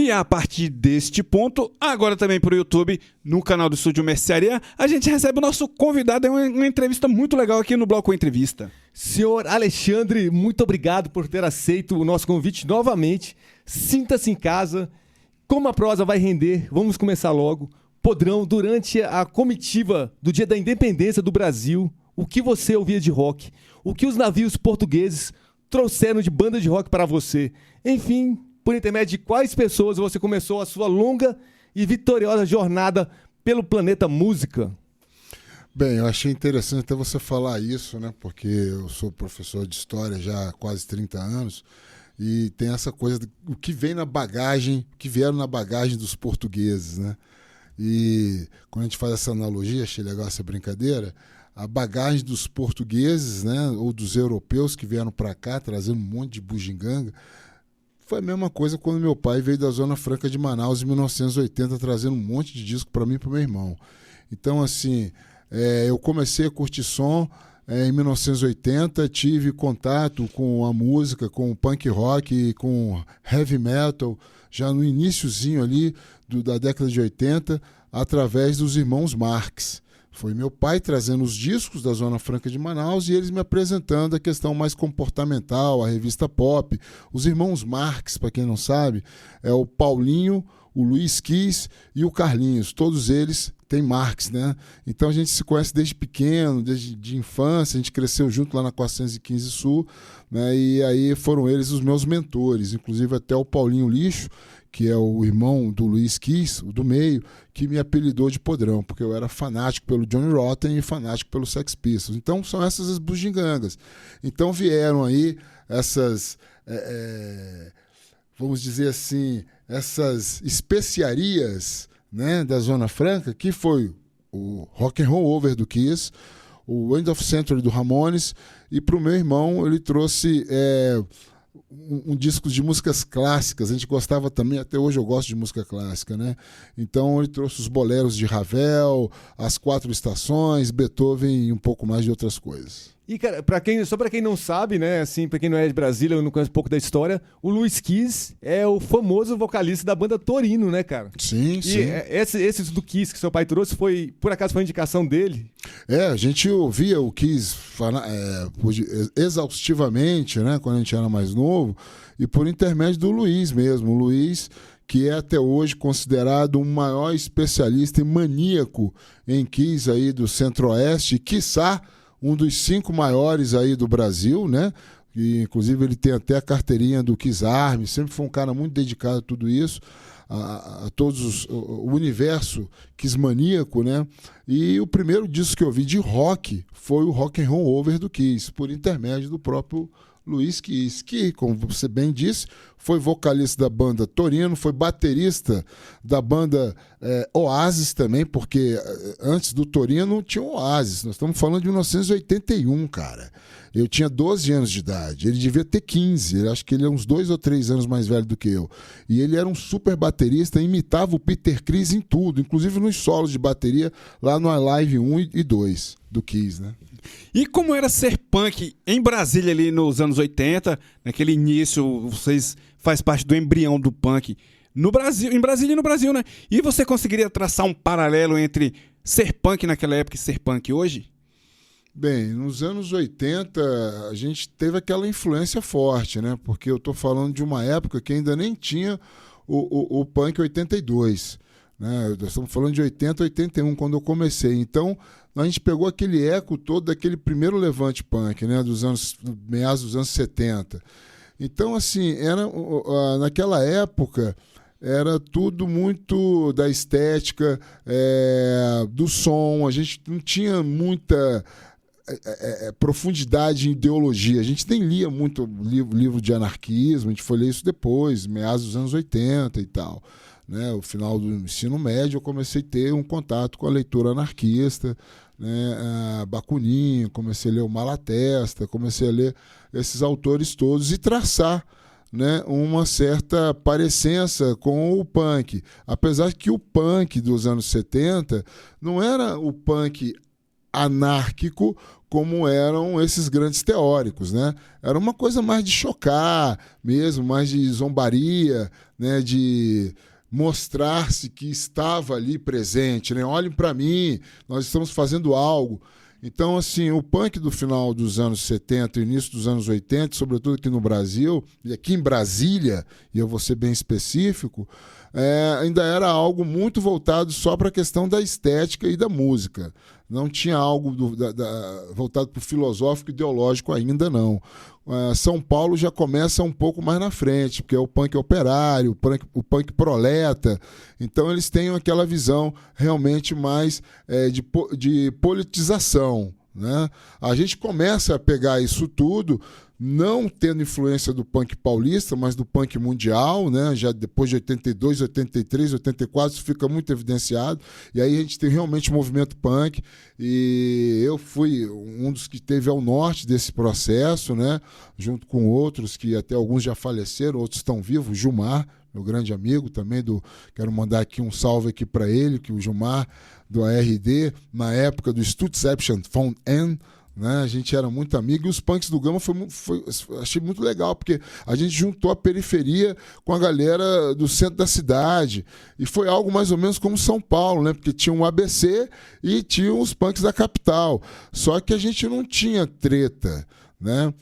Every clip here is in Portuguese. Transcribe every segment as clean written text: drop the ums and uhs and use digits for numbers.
E a partir deste ponto, agora também para o YouTube, no canal do Estúdio Mercearia, a gente recebe o nosso convidado, é uma entrevista muito legal aqui no Bloco Entrevista. Senhor Alexandre, muito obrigado por ter aceito o nosso convite novamente. Sinta-se em casa. Como a prosa vai render, vamos começar logo. Podrão, durante a comitiva do Dia da Independência do Brasil, o que você ouvia de rock? O que os navios portugueses trouxeram de banda de rock para você? Enfim, por intermédio de quais pessoas você começou a sua longa e vitoriosa jornada pelo planeta música? Bem, eu achei interessante até você falar isso, né? Porque eu sou professor de história já há quase 30 anos e tem essa coisa do que vem na bagagem, que vieram na bagagem dos portugueses, né? E quando a gente faz essa analogia, achei legal essa brincadeira, a bagagem dos portugueses, né, ou dos europeus que vieram para cá trazendo um monte de bugiganga, foi a mesma coisa quando meu pai veio da Zona Franca de Manaus em 1980 trazendo um monte de disco para mim e para meu irmão. Então, assim, eu comecei a curtir som em 1980, tive contato com a música, com o punk rock, com heavy metal, já no iniciozinho ali da década de 80, através dos irmãos Marx. Foi meu pai trazendo os discos da Zona Franca de Manaus e eles me apresentando a questão mais comportamental, a revista pop. Os irmãos Marx, para quem não sabe, é o Paulinho, o Luiz Kiss e o Carlinhos. Todos eles têm Marx, né? Então a gente se conhece desde pequeno, desde de infância, a gente cresceu junto lá na 415 Sul, né? E aí foram eles os meus mentores, inclusive até o Paulinho Lixo, que é o irmão do Luiz Kiss, o do meio, que me apelidou de Podrão, porque eu era fanático pelo Johnny Rotten e fanático pelo Sex Pistols. Então são essas as bugigangas. Então vieram aí essas, vamos dizer assim, essas especiarias, né, da Zona Franca, que foi o Rock and Roll Over do Kiss, o End of Century do Ramones, e para o meu irmão ele trouxe um disco de músicas clássicas. A gente gostava também, até hoje eu gosto de música clássica, né? Então ele trouxe os boleros de Ravel, as 4 estações, Beethoven e um pouco mais de outras coisas. E, cara, só pra quem não sabe, né, assim, pra quem não é de Brasília, eu não conheço um pouco da história, o Luiz Kiss é o famoso vocalista da banda Torino, né, cara? Sim, e sim. Esses do Kiss que seu pai trouxe, por acaso foi indicação dele? A gente ouvia o Kiss exaustivamente, né, quando a gente era mais novo, e por intermédio do Luiz mesmo. O Luiz, que é até hoje considerado o maior especialista e maníaco em Kiss aí do Centro-Oeste, quiçá um dos 5 maiores aí do Brasil, né? E, inclusive ele tem até a carteirinha do Kiss Army, sempre foi um cara muito dedicado a tudo isso, a todos o universo Kissmaníaco, né? E o primeiro disco que eu vi de rock foi o Rock and Roll Over do Kiss, por intermédio do próprio Luiz Kiss, que, como você bem disse, foi vocalista da banda Torino, foi baterista da banda Oasis também, porque antes do Torino tinha o Oasis. Nós estamos falando de 1981, cara. Eu tinha 12 anos de idade, ele devia ter 15, eu acho que ele é uns 2 ou 3 anos mais velho do que eu. E ele era um super baterista, imitava o Peter Criss em tudo, inclusive nos solos de bateria lá no Alive 1 e 2 do Kiss, né? E como era ser punk em Brasília ali nos anos 80, naquele início, vocês faz parte do embrião do punk no Brasil, em Brasília e no Brasil, né? E você conseguiria traçar um paralelo entre ser punk naquela época e ser punk hoje? Bem, nos anos 80 a gente teve aquela influência forte, né? Porque eu estou falando de uma época que ainda nem tinha o punk 82, né? Nós estamos falando de 80, 81, quando eu comecei. Então, a gente pegou aquele eco todo daquele primeiro levante punk, né? Meados dos anos 70. Então, assim, naquela época era tudo muito da estética, do som. A gente não tinha muita profundidade em ideologia. A gente nem lia muito livro de anarquismo, a gente foi ler isso depois, meados dos anos 80 e tal. Né? O final do ensino médio eu comecei a ter um contato com a leitura anarquista, né? Bakunin, comecei a ler o Malatesta, comecei a ler esses autores todos e traçar, né, uma certa parecença com o punk. Apesar que o punk dos anos 70 não era o punk anárquico como eram esses grandes teóricos, né? Era uma coisa mais de chocar mesmo, mais de zombaria, né? De mostrar-se que estava ali presente, né? Olhem para mim, nós estamos fazendo algo. Então, assim, o punk do final dos anos 70 e início dos anos 80, sobretudo aqui no Brasil, e aqui em Brasília, e eu vou ser bem específico, ainda era algo muito voltado só para a questão da estética e da música. Não tinha algo voltado para o filosófico e ideológico ainda, não. São Paulo já começa um pouco mais na frente, porque é o punk operário, o punk proleta. Então eles têm aquela visão realmente mais de politização, né? A gente começa a pegar isso tudo, não tendo influência do punk paulista, mas do punk mundial, né? Já depois de 82, 83, 84, isso fica muito evidenciado. E aí a gente tem realmente o movimento punk. E eu fui um dos que esteve ao norte desse processo, né? Junto com outros, que até alguns já faleceram, outros estão vivos. Gilmar, meu grande amigo também, quero mandar aqui um salve aqui para ele, que o Gilmar, do ARD, na época do Stutzeption von N, né? A gente era muito amigo, e os punks do Gama achei muito legal, porque a gente juntou a periferia com a galera do centro da cidade, e foi algo mais ou menos como São Paulo, né? Porque tinha um ABC e tinha os punks da capital, só que a gente não tinha treta, né?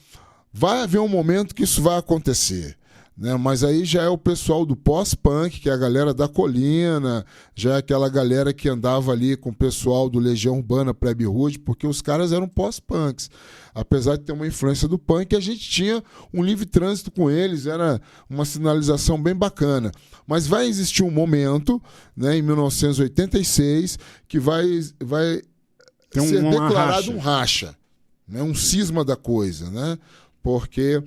Vai haver um momento que isso vai acontecer, né? Mas aí já é o pessoal do pós-punk, que é a galera da Colina, já é aquela galera que andava ali com o pessoal do Legião Urbana, Plebe Rude, porque os caras eram pós-punks. Apesar de ter uma influência do punk, a gente tinha um livre trânsito com eles, era uma sinalização bem bacana. Mas vai existir um momento, né, em 1986, que vai ser declarado um racha, né, um cisma da coisa, né? Porque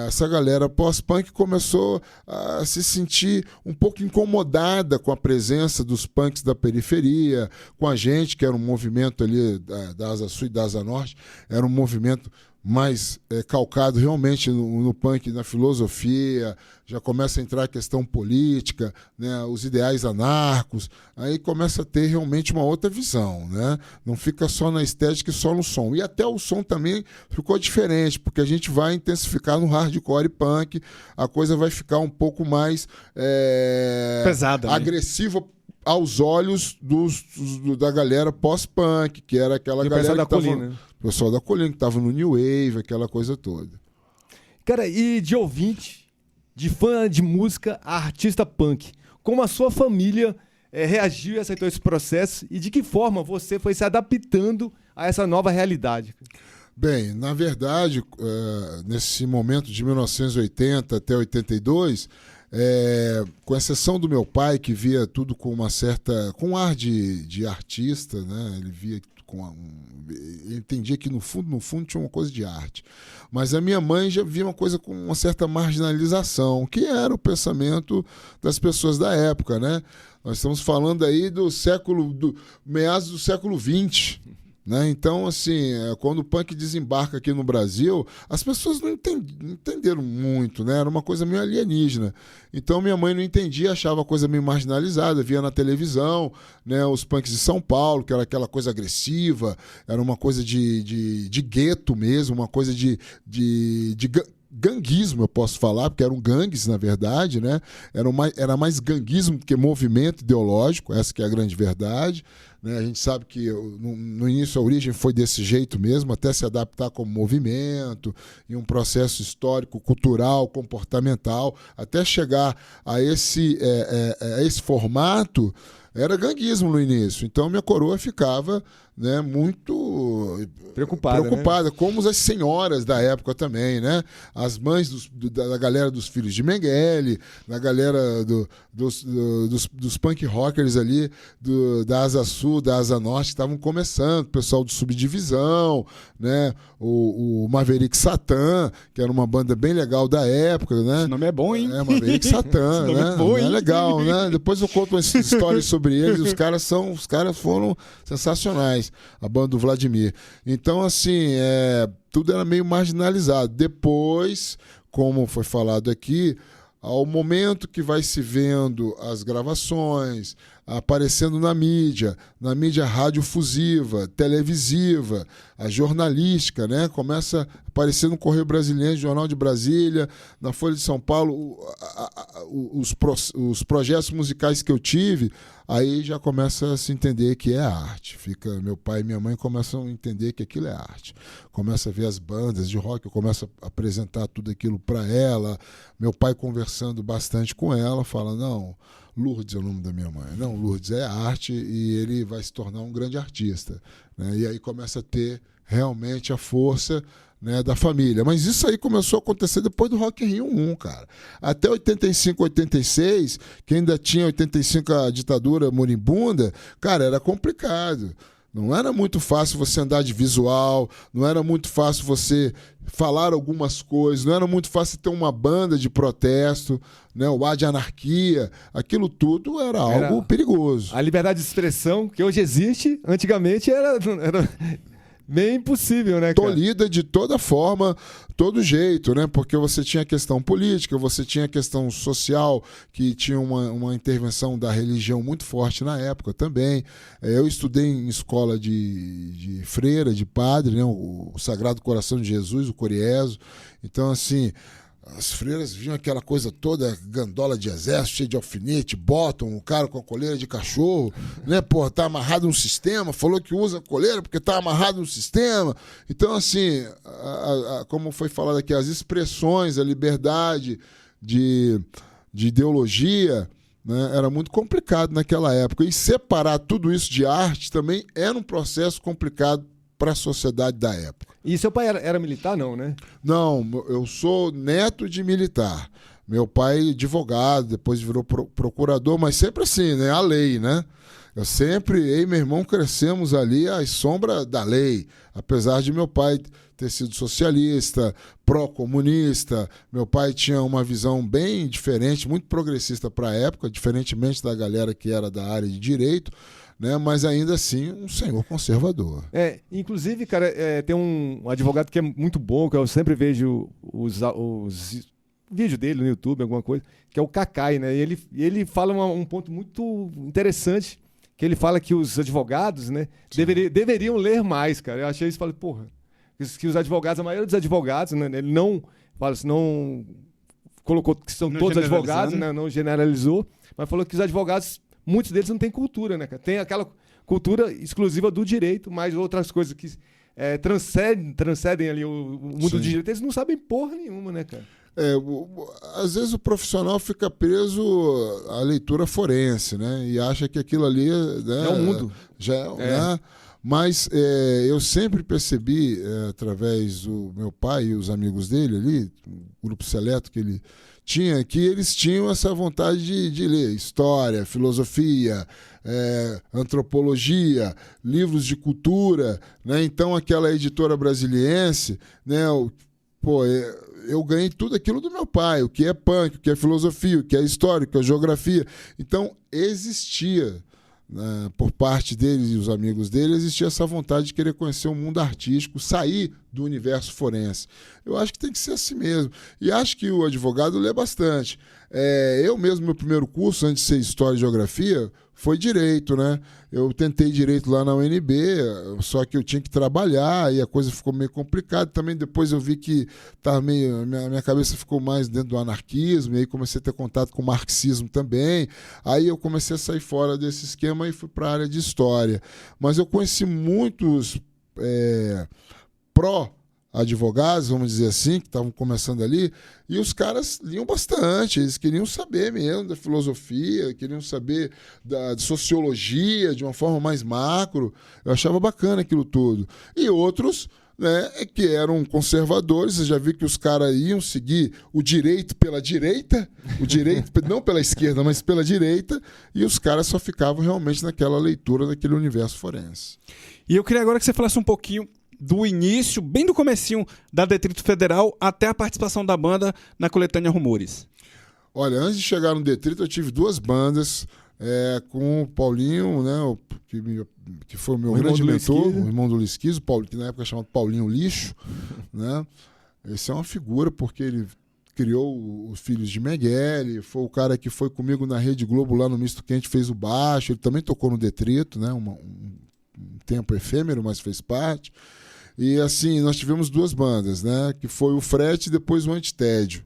essa galera pós-punk começou a se sentir um pouco incomodada com a presença dos punks da periferia, com a gente, que era um movimento ali da Asa Sul e da Asa Norte, era um movimento mais calcado realmente no punk, na filosofia, já começa a entrar a questão política, né, os ideais anarcos, aí começa a ter realmente uma outra visão, né? Não fica só na estética e só no som. E até o som também ficou diferente, porque a gente vai intensificar no hardcore e punk, a coisa vai ficar um pouco mais pesada, agressiva, né? Aos olhos da galera pós-punk, que era aquela galera que tava, o pessoal da Colina, que estava no New Wave, aquela coisa toda. Cara, e de ouvinte, de fã de música, a artista punk, como a sua família reagiu e aceitou esse processo, e de que forma você foi se adaptando a essa nova realidade? Bem, na verdade, nesse momento de 1980 até 82... com exceção do meu pai, que via tudo com com ar de artista, né? Ele via ele entendia que no fundo tinha uma coisa de arte. Mas a minha mãe já via uma coisa com uma certa marginalização, que era o pensamento das pessoas da época, né? Nós estamos falando aí meados do século XX. Né? Então, assim, quando o punk desembarca aqui no Brasil, as pessoas não entenderam muito, né? Era uma coisa meio alienígena. Então, minha mãe não entendia, achava a coisa meio marginalizada, via na televisão, né, os punks de São Paulo, que era aquela coisa agressiva, era uma coisa de gueto mesmo, uma coisa de ganguismo, eu posso falar, porque eram gangues, na verdade, né? Era mais ganguismo do que movimento ideológico, essa que é a grande verdade. Né? A gente sabe que no início a origem foi desse jeito mesmo, até se adaptar como movimento, em um processo histórico, cultural, comportamental, até chegar a esse formato. Era ganguismo no início, então minha coroa ficava, né, muito preocupada, né? Como as senhoras da época também, né? As mães da galera dos Filhos de Mengele, da galera dos punk rockers ali, da Asa Sul, da Asa Norte, que estavam começando, o pessoal do Subdivisão, né? O Maverick Satan, que era uma banda bem legal da época, né? Esse nome é bom, hein? Maverick Satan, né? É bom, hein? É legal, né? Depois eu conto umas histórias sobre eles, os caras foram sensacionais, a banda do Vladimir. Então, assim, tudo era meio marginalizado. Depois, como foi falado aqui, ao momento que vai se vendo as gravações, aparecendo na mídia radiofusiva, televisiva, a jornalística, né? Começa a aparecer no Correio Brasiliense, Jornal de Brasília, na Folha de São Paulo, os projetos musicais que eu tive, aí já começa a se entender que é arte. Meu pai e minha mãe começam a entender que aquilo é arte. Começa a ver as bandas de rock, eu começo a apresentar tudo aquilo para ela. Meu pai conversando bastante com ela, fala, não, Lourdes é o nome da minha mãe. Não, Lourdes é arte e ele vai se tornar um grande artista. Né? E aí começa a ter realmente a força, né, da família. Mas isso aí começou a acontecer depois do Rock in Rio 1, cara. Até 85, 86, que ainda tinha 85 a ditadura moribunda, cara, era complicado. Não era muito fácil você andar de visual, não era muito fácil você falar algumas coisas, não era muito fácil ter uma banda de protesto, né, o ar de anarquia, aquilo tudo era algo perigoso. A liberdade de expressão, que hoje existe, antigamente era meio impossível, né, cara? Tolhida de toda forma, todo jeito, né? Porque você tinha a questão política, você tinha a questão social, que tinha uma intervenção da religião muito forte na época também. Eu estudei em escola de freira, de padre, né? O Sagrado Coração de Jesus, o Coriezo. Então, assim, as freiras viam aquela coisa toda, gandola de exército, cheia de alfinete, botam o cara com a coleira de cachorro, né? Pô, tá amarrado num sistema, falou que usa coleira porque tá amarrado no sistema. Então, assim, como foi falado aqui, as expressões, a liberdade de ideologia, né, era muito complicado naquela época. E separar tudo isso de arte também era um processo complicado para a sociedade da época. E seu pai era militar, não, né? Não, eu sou neto de militar. Meu pai advogado, depois virou procurador, mas sempre assim, né? A lei, né? Eu e meu irmão crescemos ali à sombra da lei. Apesar de meu pai ter sido socialista, pró-comunista, meu pai tinha uma visão bem diferente, muito progressista para a época, diferentemente da galera que era da área de direito, né? Mas ainda assim um senhor conservador. Inclusive, cara, tem um advogado que é muito bom, que eu sempre vejo os vídeos dele no YouTube, alguma coisa, que é o Cacai, né? E ele fala um ponto muito interessante, que ele fala que os advogados, né, deveriam ler mais, cara. Eu achei isso, falei, porra, que os advogados, a maioria dos advogados, né, ele não fala assim, não colocou que são todos advogados, né, não generalizou, mas falou que os advogados, muitos deles não têm cultura, né, cara? Tem aquela cultura exclusiva do direito, mas outras coisas que transcendem ali o mundo do direito, eles não sabem porra nenhuma, né, cara? Às vezes o profissional fica preso à leitura forense, né? E acha que aquilo ali, né, é o mundo. Né? Mas eu sempre percebi, através do meu pai e os amigos dele ali, o grupo seleto que ele tinha, que eles tinham essa vontade de ler história, filosofia, antropologia, livros de cultura, né? Então aquela editora brasiliense, né? Eu ganhei tudo aquilo do meu pai, o que é punk, o que é filosofia, o que é história, o que é geografia. Então, existia, né, por parte deles e os amigos dele, existia essa vontade de querer conhecer o mundo artístico, sair do universo forense. Eu acho que tem que ser assim mesmo. E acho que o advogado lê bastante. Eu mesmo, meu primeiro curso, antes de ser História e Geografia, foi Direito, né? Eu tentei Direito lá na UNB, só que eu tinha que trabalhar e a coisa ficou meio complicada. Também depois eu vi que minha cabeça ficou mais dentro do anarquismo, e aí comecei a ter contato com o marxismo também. Aí eu comecei a sair fora desse esquema e fui para a área de História. Mas eu conheci muitos advogados, vamos dizer assim, que estavam começando ali, e os caras liam bastante, eles queriam saber mesmo da filosofia, queriam saber da sociologia de uma forma mais macro. Eu achava bacana aquilo tudo. E outros, né, que eram conservadores, você já viu que os caras iam seguir o direito pela direita, o direito não pela esquerda, mas pela direita, e os caras só ficavam realmente naquela leitura daquele universo forense. E eu queria agora que você falasse um pouquinho do início, bem do comecinho da Detrito Federal até a participação da banda na coletânea Rumores. Olha, antes de chegar no Detrito, eu tive duas bandas com o Paulinho, né, que foi o meu grande mentor, o irmão do Luiz Kiso, que na época chamado Paulinho Lixo, né? Esse é uma figura porque ele criou os Filhos de Mengele, foi o cara que foi comigo na Rede Globo lá no Misto Quente, fez o baixo, ele também tocou no Detrito, né? Um tempo efêmero, mas fez parte. E assim, nós tivemos 2 bandas, né? Que foi o Frete e depois o Antitédio.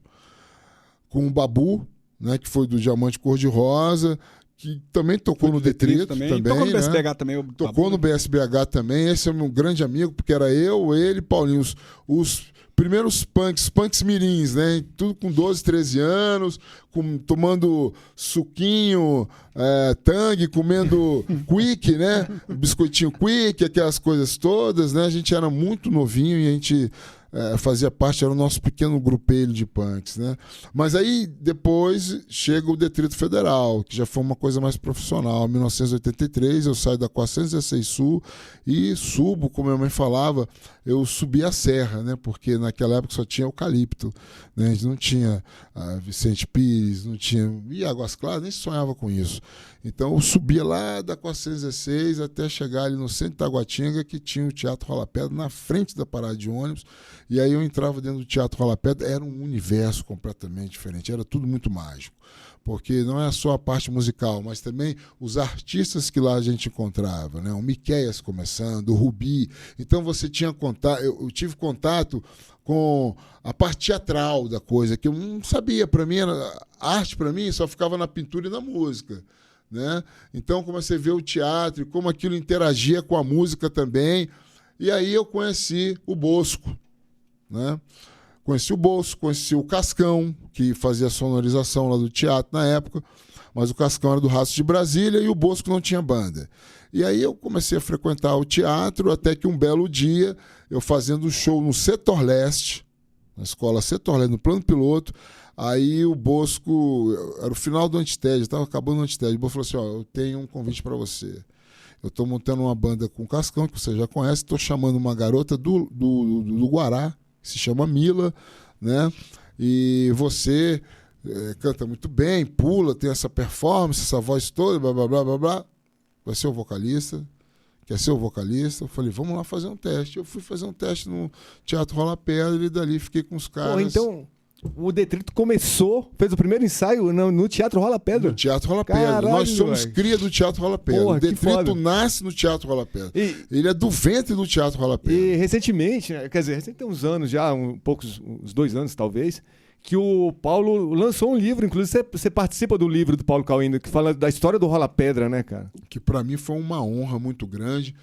Com o Babu, né? Que foi do Diamante Cor-de-Rosa, que também tocou no Detrito também. Tocou no né? BSBH também. Tocou no BSBH também. Esse é um grande amigo, porque era eu, ele, Paulinho, os primeiros punks mirins, né? Tudo com 12, 13 anos, tomando suquinho, tangue, comendo quick, né? Biscoitinho quick, aquelas coisas todas, né? A gente era muito novinho e a gente fazia parte, era o nosso pequeno grupelho de punks, né? Mas aí depois chega o Detrito Federal, que já foi uma coisa mais profissional. Em 1983 eu saio da 416 Sul e subo, como minha mãe falava, eu subi a serra, né? Porque naquela época só tinha eucalipto, né? A gente não tinha Vicente Pires, não tinha... E Águas Claras, nem sonhava com isso. Então eu subia lá da 416 até chegar ali no centro de Taguatinga, que tinha o Teatro Rola Pedra na frente da parada de ônibus. E aí eu entrava dentro do Teatro Rola Pedra, era um universo completamente diferente, era tudo muito mágico. Porque não é só a parte musical, mas também os artistas que lá a gente encontrava, né? O Miqueias começando, o Rubi. Então você tinha contato, eu tive contato com a parte teatral da coisa, que eu não sabia. Para mim, arte para mim só ficava na pintura e na música, né? Então comecei a ver o teatro e como aquilo interagia com a música também. E aí eu conheci o Bosco, né? Conheci o Bosco, conheci o Cascão, que fazia a sonorização lá do teatro na época, mas o Cascão era do Raço de Brasília e o Bosco não tinha banda. E aí eu comecei a frequentar o teatro, até que um belo dia, eu fazendo show no Setor Leste, na escola Setor Leste, no Plano Piloto, aí o Bosco, era o final do Antitédio, estava acabando o Antitédio, o Bosco falou assim, eu tenho um convite para você. Eu estou montando uma banda com o Cascão, que você já conhece, estou chamando uma garota do Guará, que se chama Mila, né? E você canta muito bem, pula, tem essa performance, essa voz toda, blá, blá, blá, blá, blá. Vai ser o vocalista? Quer ser o vocalista? Eu falei, vamos lá fazer um teste. Eu fui fazer um teste no Teatro Rola Pedra e dali fiquei com os caras. Pô, então, o Detrito começou, fez o primeiro ensaio no Teatro Rola Pedra? No Teatro Rola Pedra. Caralho, nós somos véio. cria do Teatro Rola Pedra. Porra, o Detrito nasce no Teatro Rola Pedra. Ele é do ventre do Teatro Rola Pedra. E recentemente, né, quer dizer, recente tem uns anos já, uns 2 anos talvez, que o Paulo lançou um livro, inclusive você participa do livro do Paulo Cauim, que fala da história do Rola Pedra, né, cara? Que pra mim foi uma honra muito grande.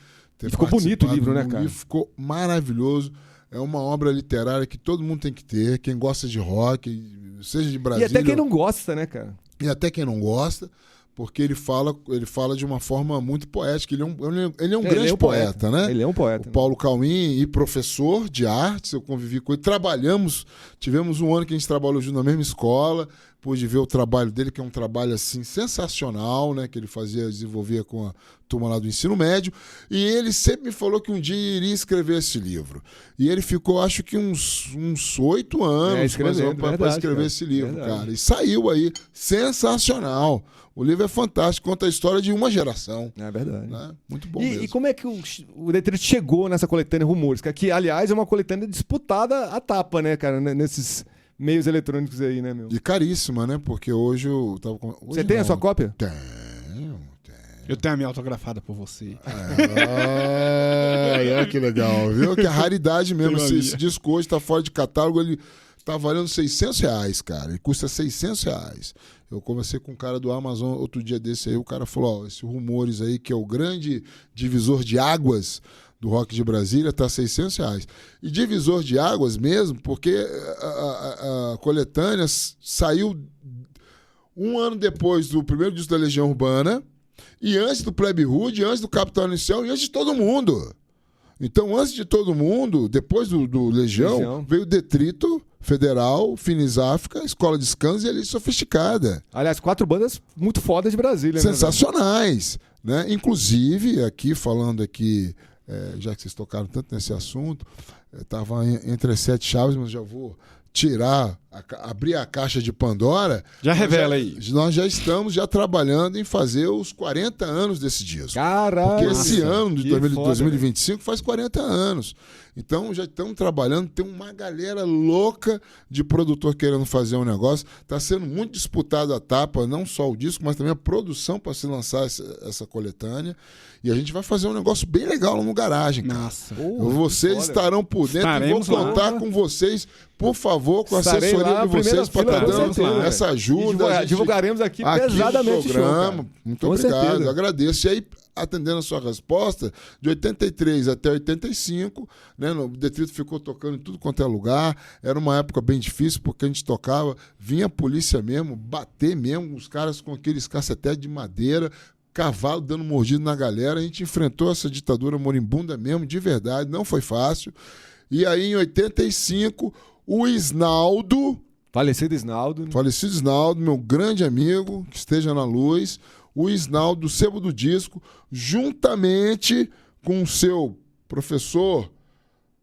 E ficou bonito o livro, né, cara? Livro ficou maravilhoso. É uma obra literária que todo mundo tem que ter. Quem gosta de rock, seja de Brasília... E até quem não gosta, né, cara? E até quem não gosta, porque ele fala de uma forma muito poética. Ele é um grande poeta, né? Ele é um poeta. O Paulo Cauim, e professor de artes, eu convivi com ele. Tivemos um ano que a gente trabalhou junto na mesma escola, pude ver o trabalho dele, que é um trabalho assim sensacional, né? Que ele desenvolvia com a turma lá do ensino médio. E ele sempre me falou que um dia iria escrever esse livro. E ele ficou, acho que uns 8 anos para escrever esse livro, cara. E saiu aí, sensacional. O livro é fantástico, conta a história de uma geração. É verdade. Né? Muito bom mesmo. E como é que o Detrito chegou nessa coletânea Rumores? Que, aliás, é uma coletânea disputada à tapa, né, cara? Nesses meios eletrônicos aí, né, meu? E caríssima, né? Porque hoje eu tava... Você tem a sua cópia? Tenho. Eu tenho a minha autografada por você. Olha que legal, viu? Que é raridade mesmo. Esse disco hoje tá fora de catálogo, ele tá valendo R$600, cara. Ele custa R$600. Eu conversei com um cara do Amazon outro dia desse aí, o cara falou, esse Rumores aí, que é o grande divisor de águas do rock de Brasília, tá R$600. E divisor de águas mesmo, porque a coletânea saiu 1 ano depois do primeiro disco da Legião Urbana, e antes do Plebe Rude, antes do Capital Inicial, e antes de todo mundo. Então, antes de todo mundo, depois do Legião, veio o Detrito Federal, Finis África, Escola de Scanos e a Elite Sofisticada. Aliás, 4 bandas muito fodas de Brasília. Sensacionais. Né? Inclusive, falando aqui, já que vocês tocaram tanto nesse assunto, estava entre as 7 chaves, mas já vou abrir a caixa de Pandora... Já revela aí. Nós já estamos trabalhando em fazer os 40 anos desse disco. Caralho! Porque esse ano de que foda, 2025 faz 40 anos. Então já estamos trabalhando, tem uma galera louca de produtor querendo fazer um negócio. Está sendo muito disputado a tapa, não só o disco, mas também a produção para se lançar essa coletânea. E a gente vai fazer um negócio bem legal lá no Garagem, cara. Nossa. Vocês estarão por dentro Estaremos e vou contar lá. com vocês, por favor, com a Estarei assessoria lá, de vocês para estar com dando certeza. essa ajuda. Divulgaremos aqui pesadamente no o show, programa. cara. Muito Com obrigado, certeza. agradeço. E aí, atendendo a sua resposta, de 83 até 85, né, o Detrito ficou tocando em tudo quanto é lugar. Era uma época bem difícil, porque a gente tocava, vinha a polícia mesmo, bater mesmo, os caras com aqueles cacetetes de madeira, cavalo dando mordido na galera. A gente enfrentou essa ditadura moribunda mesmo, de verdade, não foi fácil. E aí, em 85, o Isnaldo, Falecido Isnaldo. meu grande amigo, que esteja na luz, o Isnaldo, do Sebo do Disco, juntamente com o seu professor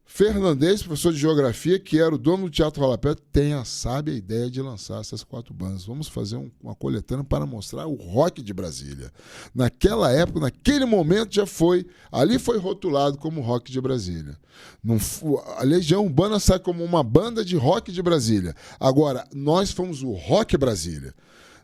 Fernandes, professor de geografia, que era o dono do Teatro Rolapé, tem a sábia ideia de lançar essas 4 bandas. Vamos fazer uma coletânea para mostrar o rock de Brasília. Naquela época, naquele momento, ali foi rotulado como rock de Brasília. A Legião Urbana sai como uma banda de rock de Brasília. Agora, nós fomos o Rock Brasília.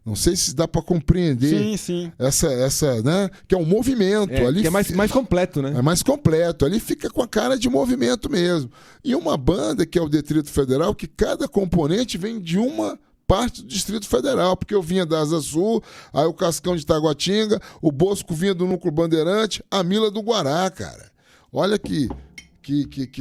Não sei se dá para compreender Sim. essa, né? Que é um movimento. Ali que é mais completo, né? é mais completo. Ali fica com a cara de movimento mesmo. E uma banda, que é o Detrito Federal, que cada componente vem de uma parte do Distrito Federal, porque eu vinha da Asa Sul, aí o Cascão de Taguatinga, o Bosco vinha do Núcleo Bandeirante, a Mila do Guará, cara. Olha que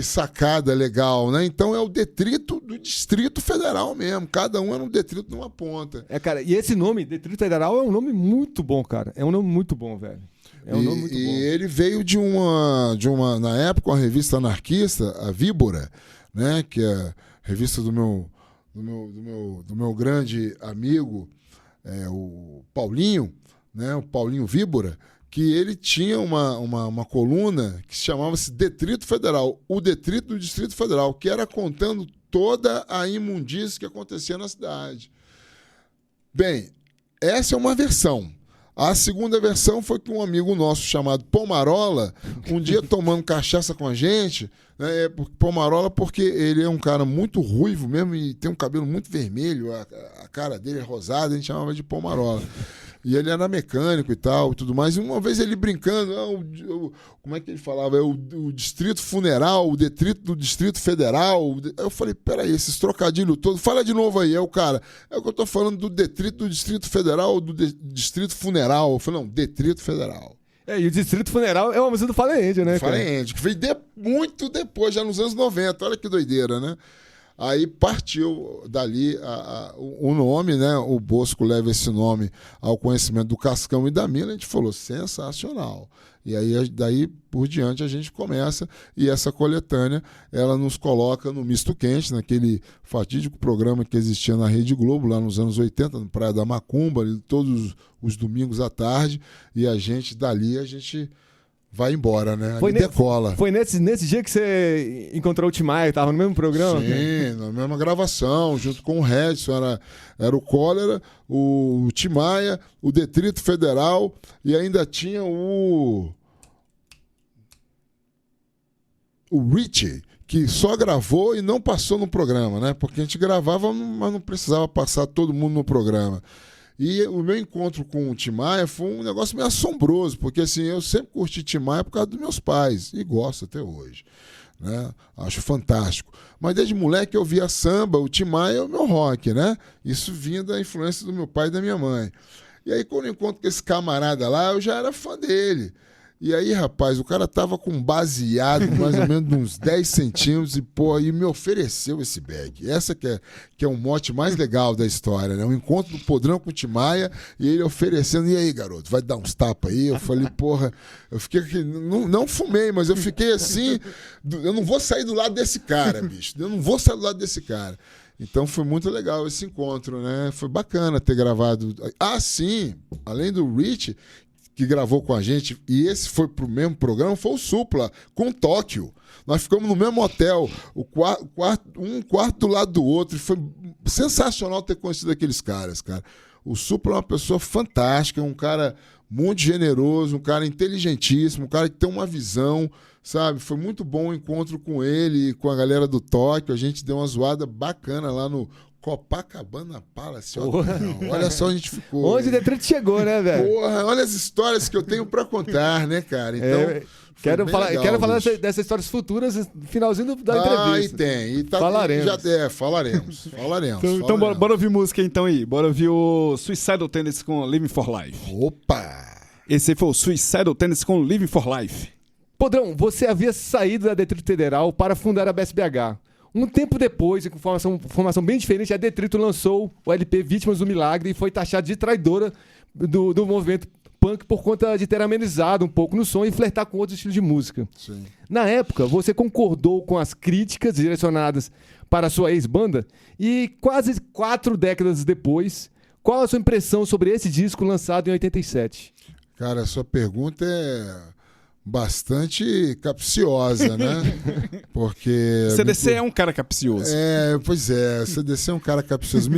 sacada legal, né? Então é o detrito do Distrito Federal mesmo. Cada um era um detrito numa ponta. Cara, e esse nome, Detrito Federal, é um nome muito bom, cara. É um nome muito bom, velho. É um nome muito bom. E ele veio de uma, na época, uma revista anarquista, a Víbora, né? Que é a revista do meu grande amigo, o Paulinho, né? O Paulinho Víbora, que ele tinha uma coluna que chamava-se Detrito Federal, o Detrito do Distrito Federal, que era contando toda a imundície que acontecia na cidade. Bem, essa é uma versão. A segunda versão foi que um amigo nosso chamado Pomarola, um dia tomando cachaça com a gente, né, Pomarola porque ele é um cara muito ruivo mesmo e tem um cabelo muito vermelho, a cara dele é rosada, a gente chamava de Pomarola. E ele era mecânico e tal, e tudo mais. E uma vez ele brincando, como é que ele falava? O Distrito Funeral, o Detrito do Distrito Federal. Aí eu falei, peraí, esses trocadilhos todos, fala de novo aí. É o cara, é o que eu tô falando do Detrito do Distrito Federal ou do Distrito Funeral. Eu falei, não, Detrito Federal. E o Distrito Funeral é uma música do Fallen Angel, né, cara? Fallen Angel, que veio muito depois, já nos anos 90. Olha que doideira, né? Aí partiu dali o nome, né? O Bosco leva esse nome ao conhecimento do Cascão e da Mila. A gente falou, sensacional. E aí, daí por diante, a gente começa. E essa coletânea, ela nos coloca no Misto Quente, naquele fatídico programa que existia na Rede Globo, lá nos anos 80, no Praia da Macumba, ali, todos os domingos à tarde. E dali a gente vai embora, né? Decola. Foi nesse dia que você encontrou o Tim Maia, tava no mesmo programa? Sim, na mesma gravação, junto com o Redson, era o Cólera, o Tim Maia, o Detrito Federal e ainda tinha o Richie, que só gravou e não passou no programa, né? Porque a gente gravava, mas não precisava passar todo mundo no programa. E o meu encontro com o Tim Maia foi um negócio meio assombroso, porque assim, eu sempre curti Tim Maia por causa dos meus pais, e gosto até hoje, né? Acho fantástico. Mas desde moleque eu via samba, o Tim Maia é o meu rock, né? Isso vinha da influência do meu pai e da minha mãe. E aí quando eu encontro com esse camarada lá, eu já era fã dele. E aí, rapaz, o cara tava com um baseado mais ou menos de uns 10 centímetros e me ofereceu esse bag. Essa que é o mote mais legal da história, né? O encontro do Podrão com o Tim Maia e ele oferecendo, e aí, garoto, vai dar uns tapas aí? Eu falei, porra, eu fiquei aqui, não fumei, mas eu fiquei assim, eu não vou sair do lado desse cara, bicho, eu não vou sair do lado desse cara. Então foi muito legal esse encontro, né? Foi bacana ter gravado. Ah, sim, além do Rich, que gravou com a gente, e esse foi pro mesmo programa, foi o Supla, com Tóquio. Nós ficamos no mesmo hotel, um quarto do lado do outro, e foi sensacional ter conhecido aqueles caras, cara. O Supla é uma pessoa fantástica, um cara muito generoso, um cara inteligentíssimo, um cara que tem uma visão, sabe? Foi muito bom o encontro com ele e com a galera do Tóquio. A gente deu uma zoada bacana lá no Copacabana Palace. Olha só onde a gente ficou. Onde o Detrito chegou, né, velho? Porra, olha as histórias que eu tenho pra contar, né, cara? Então, quero falar bicho. dessas histórias futuras no finalzinho da entrevista. E tem. E tá, falaremos. Falaremos. Então bora ouvir música então aí. Bora ouvir o Suicidal Tendencies com Living for Life. Opa! Esse aí foi o Suicidal Tendencies com Living for Life. Podrão, você havia saído da Detrito Federal para fundar a BSBH. Um tempo depois, e com formação bem diferente, a Detrito lançou o LP Vítimas do Milagre e foi taxada de traidora do movimento punk por conta de ter amenizado um pouco no som e flertar com outros estilos de música. Sim. Na época, você concordou com as críticas direcionadas para a sua ex-banda e quase 4 décadas depois, qual a sua impressão sobre esse disco lançado em 87? Cara, a sua pergunta é bastante capciosa, né? Porque... CDC é um cara capcioso. Pois é, CDC é um cara capcioso.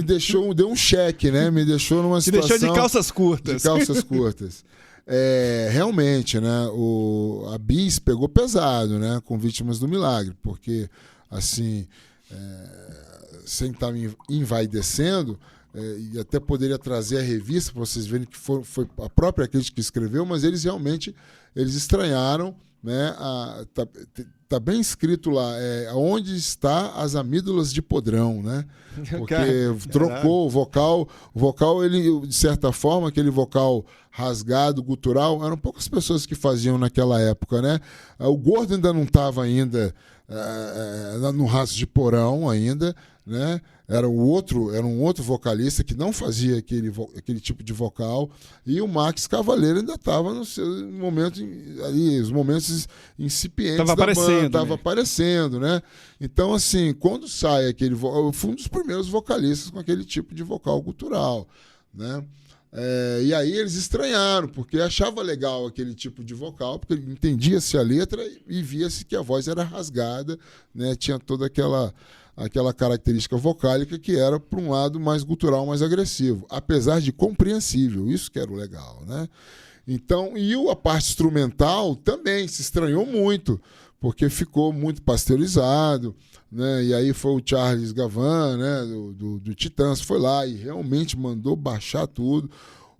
Deu um cheque, né? Me deixou numa Te situação... deixou de calças curtas. De calças curtas. Realmente, né? A Bis pegou pesado, né? Com Vítimas do Milagre, porque, assim, sem estar me envaidecendo, e até poderia trazer a revista para vocês verem que foi a própria crítica que escreveu, mas eles realmente estranharam, né? Tá bem escrito lá, onde está as amígdalas de podrão, né? Porque trocou o vocal, ele, de certa forma, aquele vocal rasgado, gutural, eram poucas pessoas que faziam naquela época, né? O Gordo ainda não estava ainda no Raço de Porão ainda, né? Era um outro vocalista que não fazia aquele tipo de vocal, e o Max Cavaleiro ainda estava nos seus momentos ali, os momentos incipientes da banda, estava aparecendo, né? Então, assim, quando sai aquele vocal, eu fui um dos primeiros vocalistas com aquele tipo de vocal gutural, né? E aí eles estranharam, porque achava legal aquele tipo de vocal, porque entendia-se a letra e via-se que a voz era rasgada, né? Tinha toda aquela característica vocálica que era, por um lado, mais gutural, mais agressivo, apesar de compreensível, isso que era o legal, né? Então, e a parte instrumental também se estranhou muito, porque ficou muito pasteurizado, né? E aí foi o Charles Gavan, né? do Titãs, foi lá e realmente mandou baixar tudo.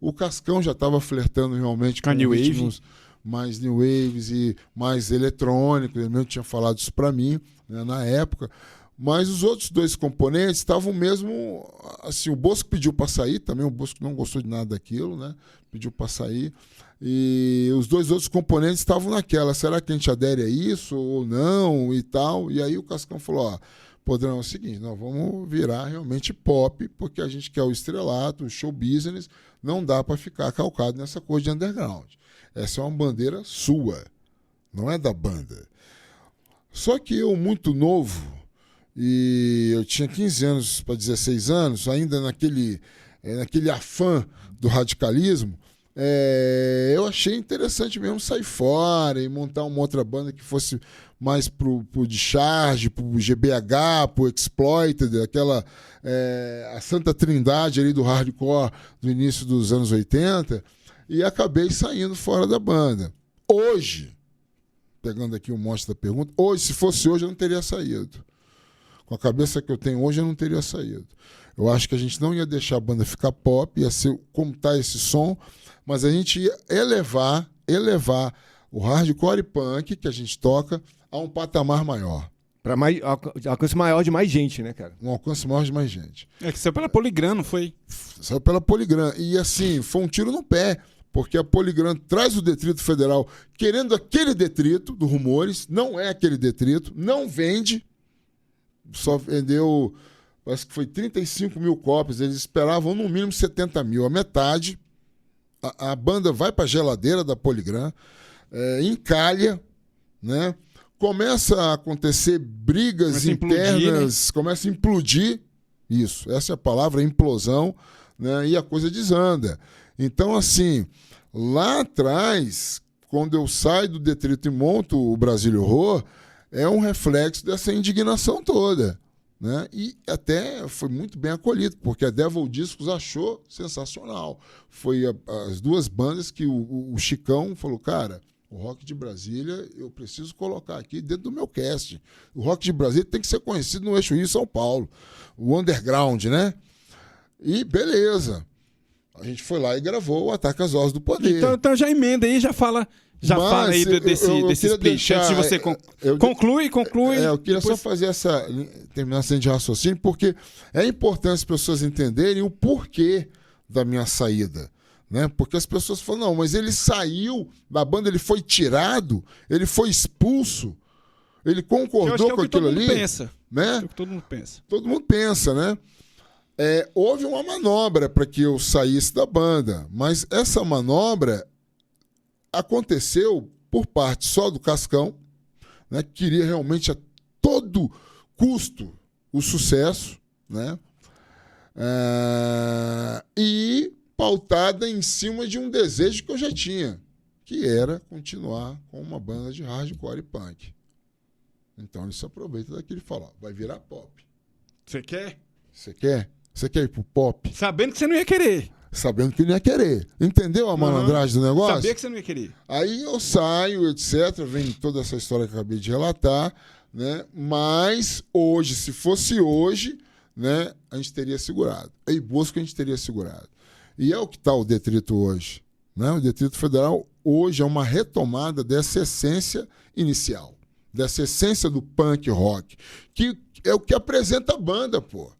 O Cascão já estava flertando realmente com ritmos mais new waves e mais eletrônicos, ele mesmo tinha falado isso para mim, né, na época. Mas os outros 2 componentes estavam mesmo... Assim, o Bosco pediu para sair também, o Bosco não gostou de nada daquilo, né? Pediu para sair. E os 2 outros componentes estavam naquela, será que a gente adere a isso ou não e tal? E aí o Cascão falou, Podrão, é o seguinte, nós vamos virar realmente pop, porque a gente quer o estrelato, o show business, não dá para ficar calcado nessa coisa de underground. Essa é uma bandeira sua, não é da banda. Só que eu, muito novo... E eu tinha 15 anos para 16 anos, ainda naquele afã do radicalismo, eu achei interessante mesmo sair fora e montar uma outra banda que fosse mais pro Discharge, pro GBH, pro Exploited, a Santa Trindade ali do hardcore do início dos anos 80, e acabei saindo fora da banda. Hoje, pegando aqui um monte da pergunta, se fosse hoje eu não teria saído. Com a cabeça que eu tenho hoje, eu não teria saído. Eu acho que a gente não ia deixar a banda ficar pop, ia ser como está esse som, mas a gente ia elevar o hardcore e punk que a gente toca a um patamar maior. Para alcance maior de mais gente, né, cara? Um alcance maior de mais gente. Que saiu pela Polygram, não foi? Saiu pela Polygram. E assim, foi um tiro no pé, porque a Polygram traz o Detrito Federal querendo aquele Detrito do Rumores, não é aquele Detrito, não vende. Só vendeu, acho que foi 35 mil cópias, eles esperavam no mínimo 70 mil, a metade. A banda vai para a geladeira da Polygram, encalha, né? Começa a acontecer brigas internas, começa a implodir, isso, essa é a palavra, implosão, né? E a coisa desanda. Então, assim, Lá atrás, quando eu saio do Detrito e monto o Brasília Horror, é um reflexo dessa indignação toda, né? E até foi muito bem acolhido, porque a Devil Discos achou sensacional. Foi as duas bandas que o Chicão falou, cara, o Rock de Brasília eu preciso colocar aqui dentro do meu cast. O Rock de Brasília tem que ser conhecido no Eixo Rio São Paulo. O underground, né? E beleza. A gente foi lá e gravou o Ataque às Horas do Poder. Então já emenda aí, já fala aí desse split. Deixar, Antes de você conclui. Eu queria depois... só fazer terminar essa de raciocínio, porque é importante as pessoas entenderem o porquê da minha saída. Né? Porque as pessoas falam, não, mas ele saiu da banda, ele foi tirado, ele foi expulso, ele concordou com aquilo ali. Pensa. Né? É o que todo mundo pensa. Todo mundo pensa, né? Houve uma manobra para que eu saísse da banda, mas essa manobra aconteceu por parte só do Cascão, né, que queria realmente a todo custo o sucesso, né, e pautada em cima de um desejo que eu já tinha, que era continuar com uma banda de hardcore e punk. Então ele se aproveita daquilo e fala, vai virar pop. Você quer? Você quer? Você quer ir pro pop? Sabendo que você não ia querer. Sabendo que não ia querer. Entendeu a malandragem do negócio? Sabia que você não ia querer. Aí eu saio, etc. Vem toda essa história que eu acabei de relatar, né? Mas hoje, se fosse hoje, né, a gente teria segurado. Em Bosco a gente teria segurado. E é o que está o Detrito hoje. Né? O Detrito Federal hoje é uma retomada dessa essência inicial. Dessa essência do punk rock. Que é o que apresenta a banda, pô.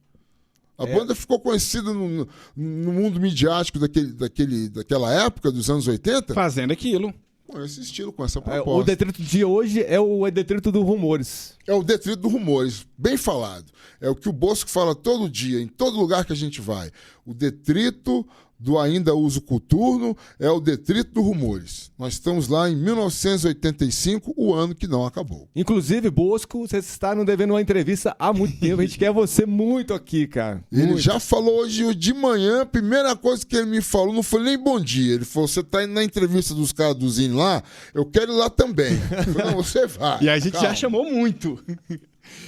A banda ficou conhecida no mundo midiático daquela época, dos anos 80. Fazendo aquilo. Com esse estilo, com essa proposta. O Detrito de hoje é o Detrito do Rumores. É o Detrito do Rumores, bem falado. É o que o Bosco fala todo dia, em todo lugar que a gente vai. O Detrito do Ainda Uso Coturno é o Detrito do Rumores. Nós estamos lá em 1985, o ano que não acabou. Inclusive, Bosco, vocês estavam devendo uma entrevista há muito tempo. A gente quer você muito aqui, cara. Ele já falou hoje de manhã, a primeira coisa que ele me falou não foi nem bom dia. Ele falou, você está indo na entrevista dos caras do Zine lá, eu quero ir lá também. Eu falei, não, você vai. E a gente já chamou muito.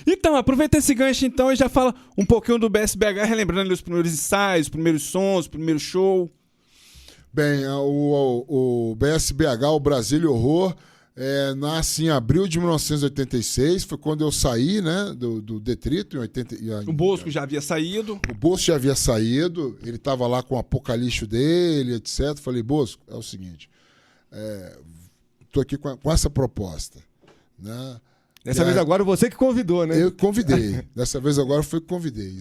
Então, aproveita esse gancho então e já fala um pouquinho do BSBH, relembrando os primeiros ensaios, os primeiros sons, o primeiro show. Bem, o BSBH, o Brasília Horror, nasce em abril de 1986, foi quando eu saí, né, do Detrito. O Bosco já havia saído. O Bosco já havia saído, ele estava lá com o apocalipse dele, etc. Falei, Bosco, é o seguinte, estou aqui com essa proposta, né? Dessa vez agora você que convidou, né? Eu convidei. Dessa vez agora foi que convidei.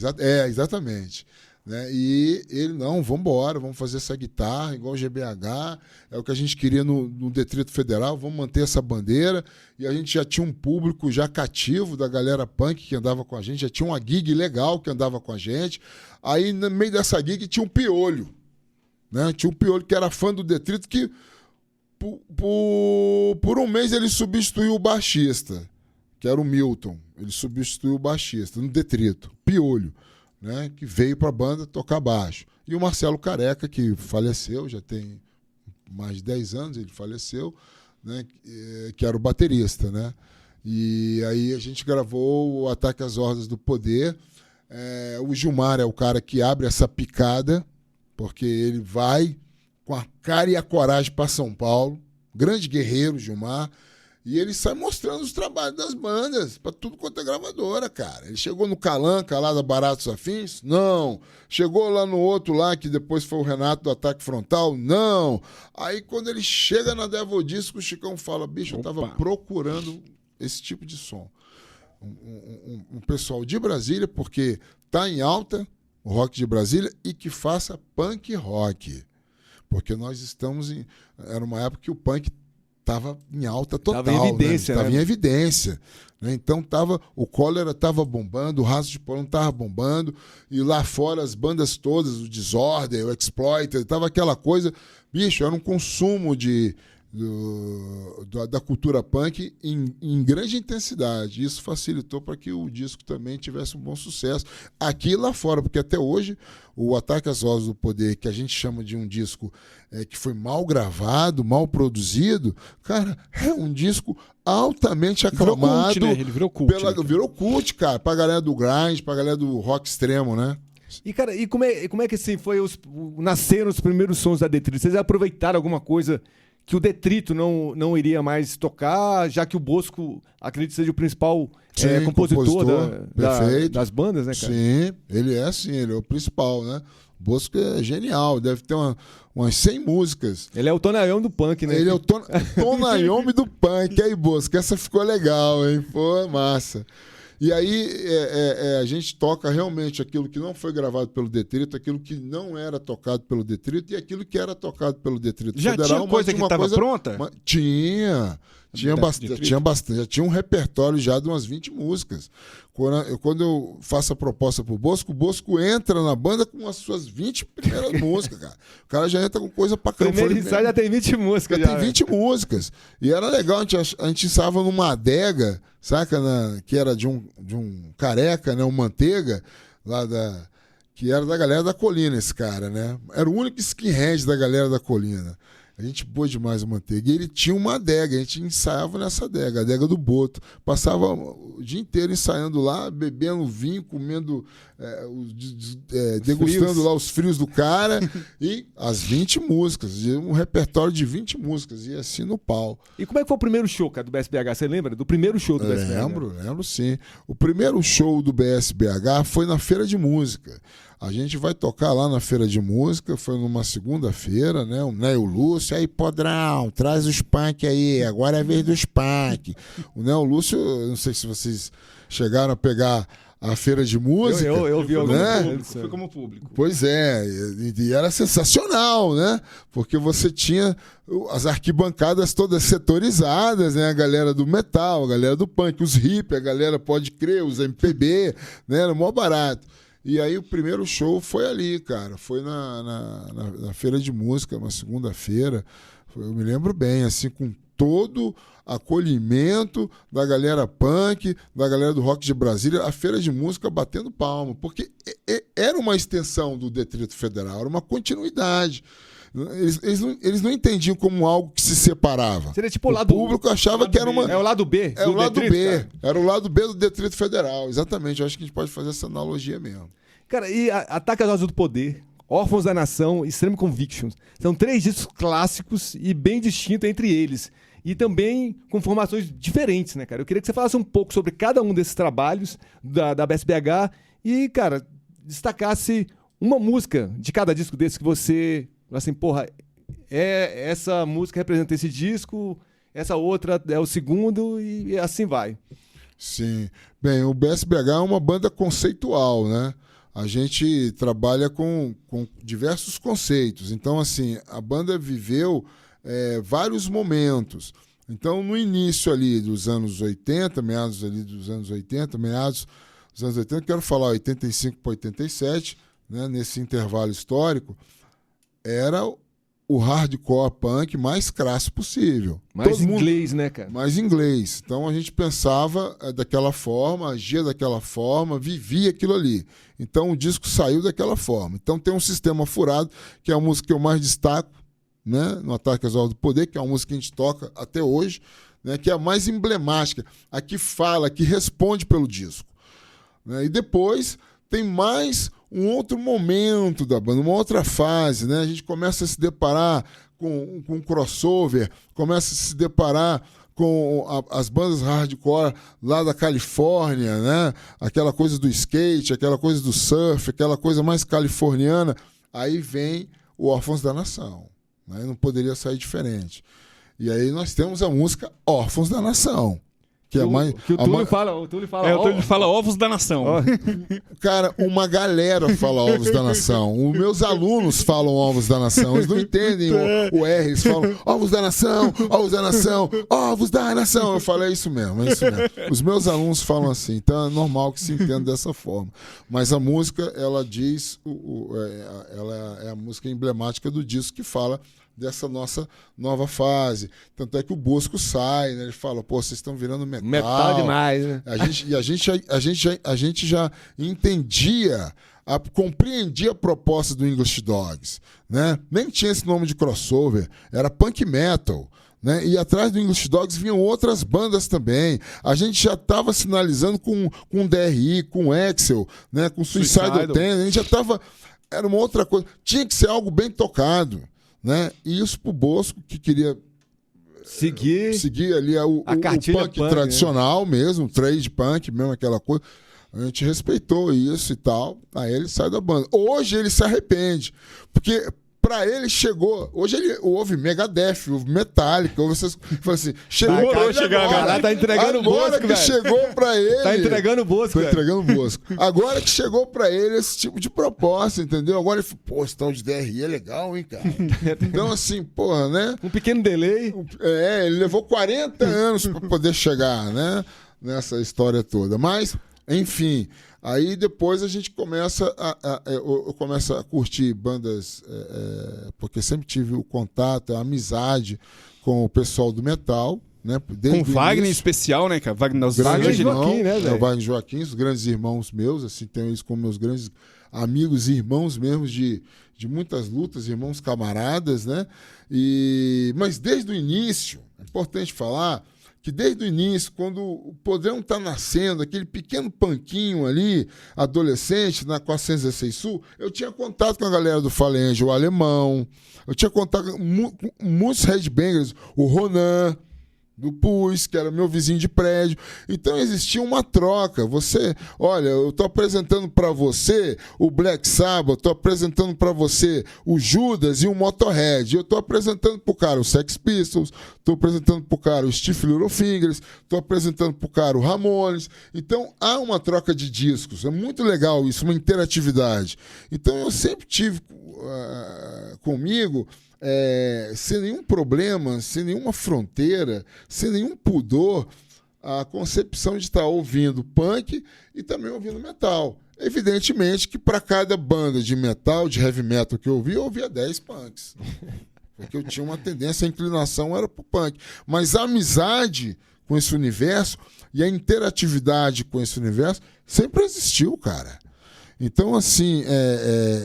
Exatamente. Né? E ele, não, vamos embora, vamos fazer essa guitarra, igual o GBH, é o que a gente queria no Detrito Federal, vamos manter essa bandeira. E a gente já tinha um público já cativo da galera punk que andava com a gente, já tinha uma gig legal que andava com a gente. Aí, no meio dessa gig, tinha um Piolho. Né? Tinha um Piolho que era fã do Detrito, que por um mês ele substituiu o baixista, que era o Milton. Ele substituiu o baixista no Detrito, Piolho, né, que veio para a banda tocar baixo. E o Marcelo Careca, que faleceu, já tem mais de 10 anos, ele faleceu, né, que era o baterista. Né? E aí a gente gravou o Ataque às Hordas do Poder. O Gilmar é o cara que abre essa picada, porque ele vai com a cara e a coragem para São Paulo. Grande guerreiro, Gilmar. E ele sai mostrando os trabalhos das bandas para tudo quanto é gravadora, cara. Ele chegou no Calanca, lá da Baratos Afins? Não. Chegou lá no outro lá, que depois foi o Renato do Ataque Frontal? Não. Aí quando ele chega na Devil Disco, o Chicão fala, bicho, eu tava procurando esse tipo de som. Um pessoal de Brasília, porque tá em alta o rock de Brasília, e que faça punk rock. Porque nós estamos em... Era uma época que o punk estava em alta total. Estava em evidência. Estava em evidência. Né? Então o Cólera estava bombando, o Raço de Porão estava bombando, e lá fora as bandas todas, o Disorder, o Exploiter, estava aquela coisa... Bicho, era um consumo de da cultura punk em grande intensidade. Isso facilitou para que o disco também tivesse um bom sucesso aqui e lá fora, porque até hoje o Ataque às Vozes do Poder, que a gente chama de um disco que foi mal gravado, mal produzido, cara, é um disco altamente aclamado. Virou cult, né? Ele virou cult. Virou cult, cara, pra galera do grind, pra galera do rock extremo, né? E, cara, como é que assim nasceram os primeiros sons da Detrito? Vocês aproveitaram alguma coisa que o Detrito não iria mais tocar, já que o Bosco, acredito, seja o principal compositor das bandas, né, cara? Sim, ele é o principal, né? O Bosco é genial, deve ter umas 100 músicas. Ele é o Tony Iommi do punk, né? Ele é o Tony Iommi do punk. Aí, Bosco, essa ficou legal, hein? Pô, massa. E aí a gente toca realmente aquilo que não foi gravado pelo Detrito, aquilo que não era tocado pelo Detrito e aquilo que era tocado pelo Detrito já Federal. Tinha coisa que estava pronta? Tinha bastante. Já tinha um repertório já de umas 20 músicas. Quando eu faço a proposta pro Bosco, o Bosco entra na banda com as suas 20 primeiras músicas, cara. O cara já entra com coisa pra caramba. Primeiro ensaio já tem 20 músicas. Já tem 20 músicas. E era legal, a gente ensaiava numa adega, saca? Que era de um careca, né? Um manteiga, que era da galera da Colina, esse cara, né? Era o único skinhead da galera da Colina. A gente boa demais o Manteiga. E ele tinha uma adega, a gente ensaiava nessa adega, a adega do Boto. Passava o dia inteiro ensaiando lá, bebendo vinho, comendo, degustando lá os frios do cara. E as 20 músicas, um repertório de 20 músicas, e assim no pau. E como é que foi o primeiro show, cara, do BSBH? Você lembra do primeiro show do BSBH? Lembro sim. O primeiro show do BSBH foi na Feira de Música. A gente vai tocar lá na Feira de Música, foi numa segunda-feira, né? O Neo Lúcio, aí, Podrão, traz os punk aí, agora é a vez dos punk. O Neo Lúcio, não sei se vocês chegaram a pegar a Feira de Música. Eu vi algum público, fui como público. Pois é, e era sensacional, né? Porque você tinha as arquibancadas todas setorizadas, né? A galera do metal, a galera do punk, os hip, a galera pode crer, os MPB, né? Era mó barato. E aí o primeiro show foi ali, cara. Foi na Feira de Música, uma segunda-feira. Eu me lembro bem, assim, com todo acolhimento da galera punk, da galera do rock de Brasília, a Feira de Música batendo palma, porque era uma extensão do Detrito Federal, era uma continuidade. Eles não entendiam como algo que se separava. Seria tipo o público achava que era uma... É o lado B. É o lado Detrito, B. cara. Era o lado B do Detrito Federal. Exatamente. Eu acho que a gente pode fazer essa analogia mesmo. Cara, e Ataque às Vozes do Poder, Órfãos da Nação, Extreme Convictions. São 3 discos clássicos e bem distintos entre eles. E também com formações diferentes, né, cara? Eu queria que você falasse um pouco sobre cada um desses trabalhos da BSBH e, cara, destacasse uma música de cada disco desse que você... Assim, porra, essa música representa esse disco, essa outra é o segundo e assim vai. Sim. Bem, o BSBH é uma banda conceitual, né? A gente trabalha com diversos conceitos. Então, assim, a banda viveu vários momentos. Então, no início ali dos anos 80, meados dos anos 80, quero falar 85 para 87, né? Nesse intervalo histórico, era o hardcore punk mais crasso possível. Mais inglês, né, cara? Mais inglês. Então a gente pensava daquela forma, agia daquela forma, vivia aquilo ali. Então o disco saiu daquela forma. Então tem um Sistema Furado, que é a música que eu mais destaco, né, no Ataque às Vozes do Poder, que é uma música que a gente toca até hoje, né, que é a mais emblemática, a que fala, a que responde pelo disco. Né? E depois tem mais um outro momento da banda, uma outra fase, né? A gente começa a se deparar com um crossover, começa a se deparar com as bandas hardcore lá da Califórnia, né? Aquela coisa do skate, aquela coisa do surf, aquela coisa mais californiana. Aí vem o Órfãos da Nação, né? Não poderia sair diferente. E aí nós temos a música Órfãos da Nação. Que é mais, que o Túlio fala. O Túlio fala Ovos da Nação. Cara, uma galera fala Ovos da Nação. Os meus alunos falam Ovos da Nação. Eles não entendem o R. Eles falam Ovos da Nação, Ovos da Nação, Ovos da Nação. Eu falo, é isso mesmo. Os meus alunos falam assim. Então é normal que se entenda dessa forma. Mas a música, ela diz... ela é a música emblemática do disco que fala dessa nossa nova fase. Tanto é que o Bosco sai, né? Ele fala, pô, vocês estão virando metal. Metal demais, né? A gente já entendia, compreendia a proposta do English Dogs, né? Nem tinha esse nome de crossover, era punk metal. Né? E atrás do English Dogs vinham outras bandas também. A gente já estava sinalizando com DRI, com Axel, né? Com Suicidal Tendencies. A gente já estava... Era uma outra coisa. Tinha que ser algo bem tocado. Né? E isso pro Bosco, que queria seguir ali o punk tradicional, né? Mesmo, trade punk, mesmo aquela coisa. A gente respeitou isso e tal. Aí ele sai da banda. Hoje ele se arrepende. Porque... Pra ele chegou. Hoje ele ouve Megadeth, ouve Metallica, ouve essas. Fala assim, chegou chegar, cara. Tá entregando o Bosco, velho. Chegou pra ele. Tá entregando o Bosco, velho. Tá entregando o Bosco. Agora que chegou pra ele esse tipo de proposta, entendeu? Agora ele falou, pô, esse tal de DRI é legal, hein, cara? Então, assim, porra, né? Um pequeno delay. Ele levou 40 anos pra poder chegar, né? Nessa história toda. Mas, enfim. Aí depois a gente começa eu começo a curtir bandas, porque sempre tive o contato, a amizade com o pessoal do metal, né? Com o Wagner em especial, né, cara? Wagner Joaquim, né, velho? O Wagner e Joaquim, os grandes irmãos meus, assim, tenho eles como meus grandes amigos e irmãos mesmo de muitas lutas, irmãos camaradas, né? Mas desde o início, é importante falar, que desde o início, quando o Podrão está nascendo, aquele pequeno panquinho ali, adolescente, na 416 Sul, eu tinha contato com a galera do Fallen Angel, o Alemão, eu tinha contato com muitos headbangers, o Ronan, do Pus, que era meu vizinho de prédio. Então existia uma troca. Olha, eu estou apresentando para você o Black Sabbath, estou apresentando para você o Judas e o Motorhead. Eu estou apresentando para o cara o Sex Pistols, estou apresentando para o cara o Stiff Little Fingers, estou apresentando para o cara o Ramones. Então há uma troca de discos. É muito legal isso, uma interatividade. Então eu sempre tive comigo... sem nenhum problema, sem nenhuma fronteira, sem nenhum pudor, a concepção de estar ouvindo punk e também ouvindo metal. Evidentemente que para cada banda de metal, de heavy metal que eu ouvia 10 punks. Porque eu tinha uma tendência, a inclinação era para o punk. Mas a amizade com esse universo e a interatividade com esse universo sempre existiu, cara. Então, assim,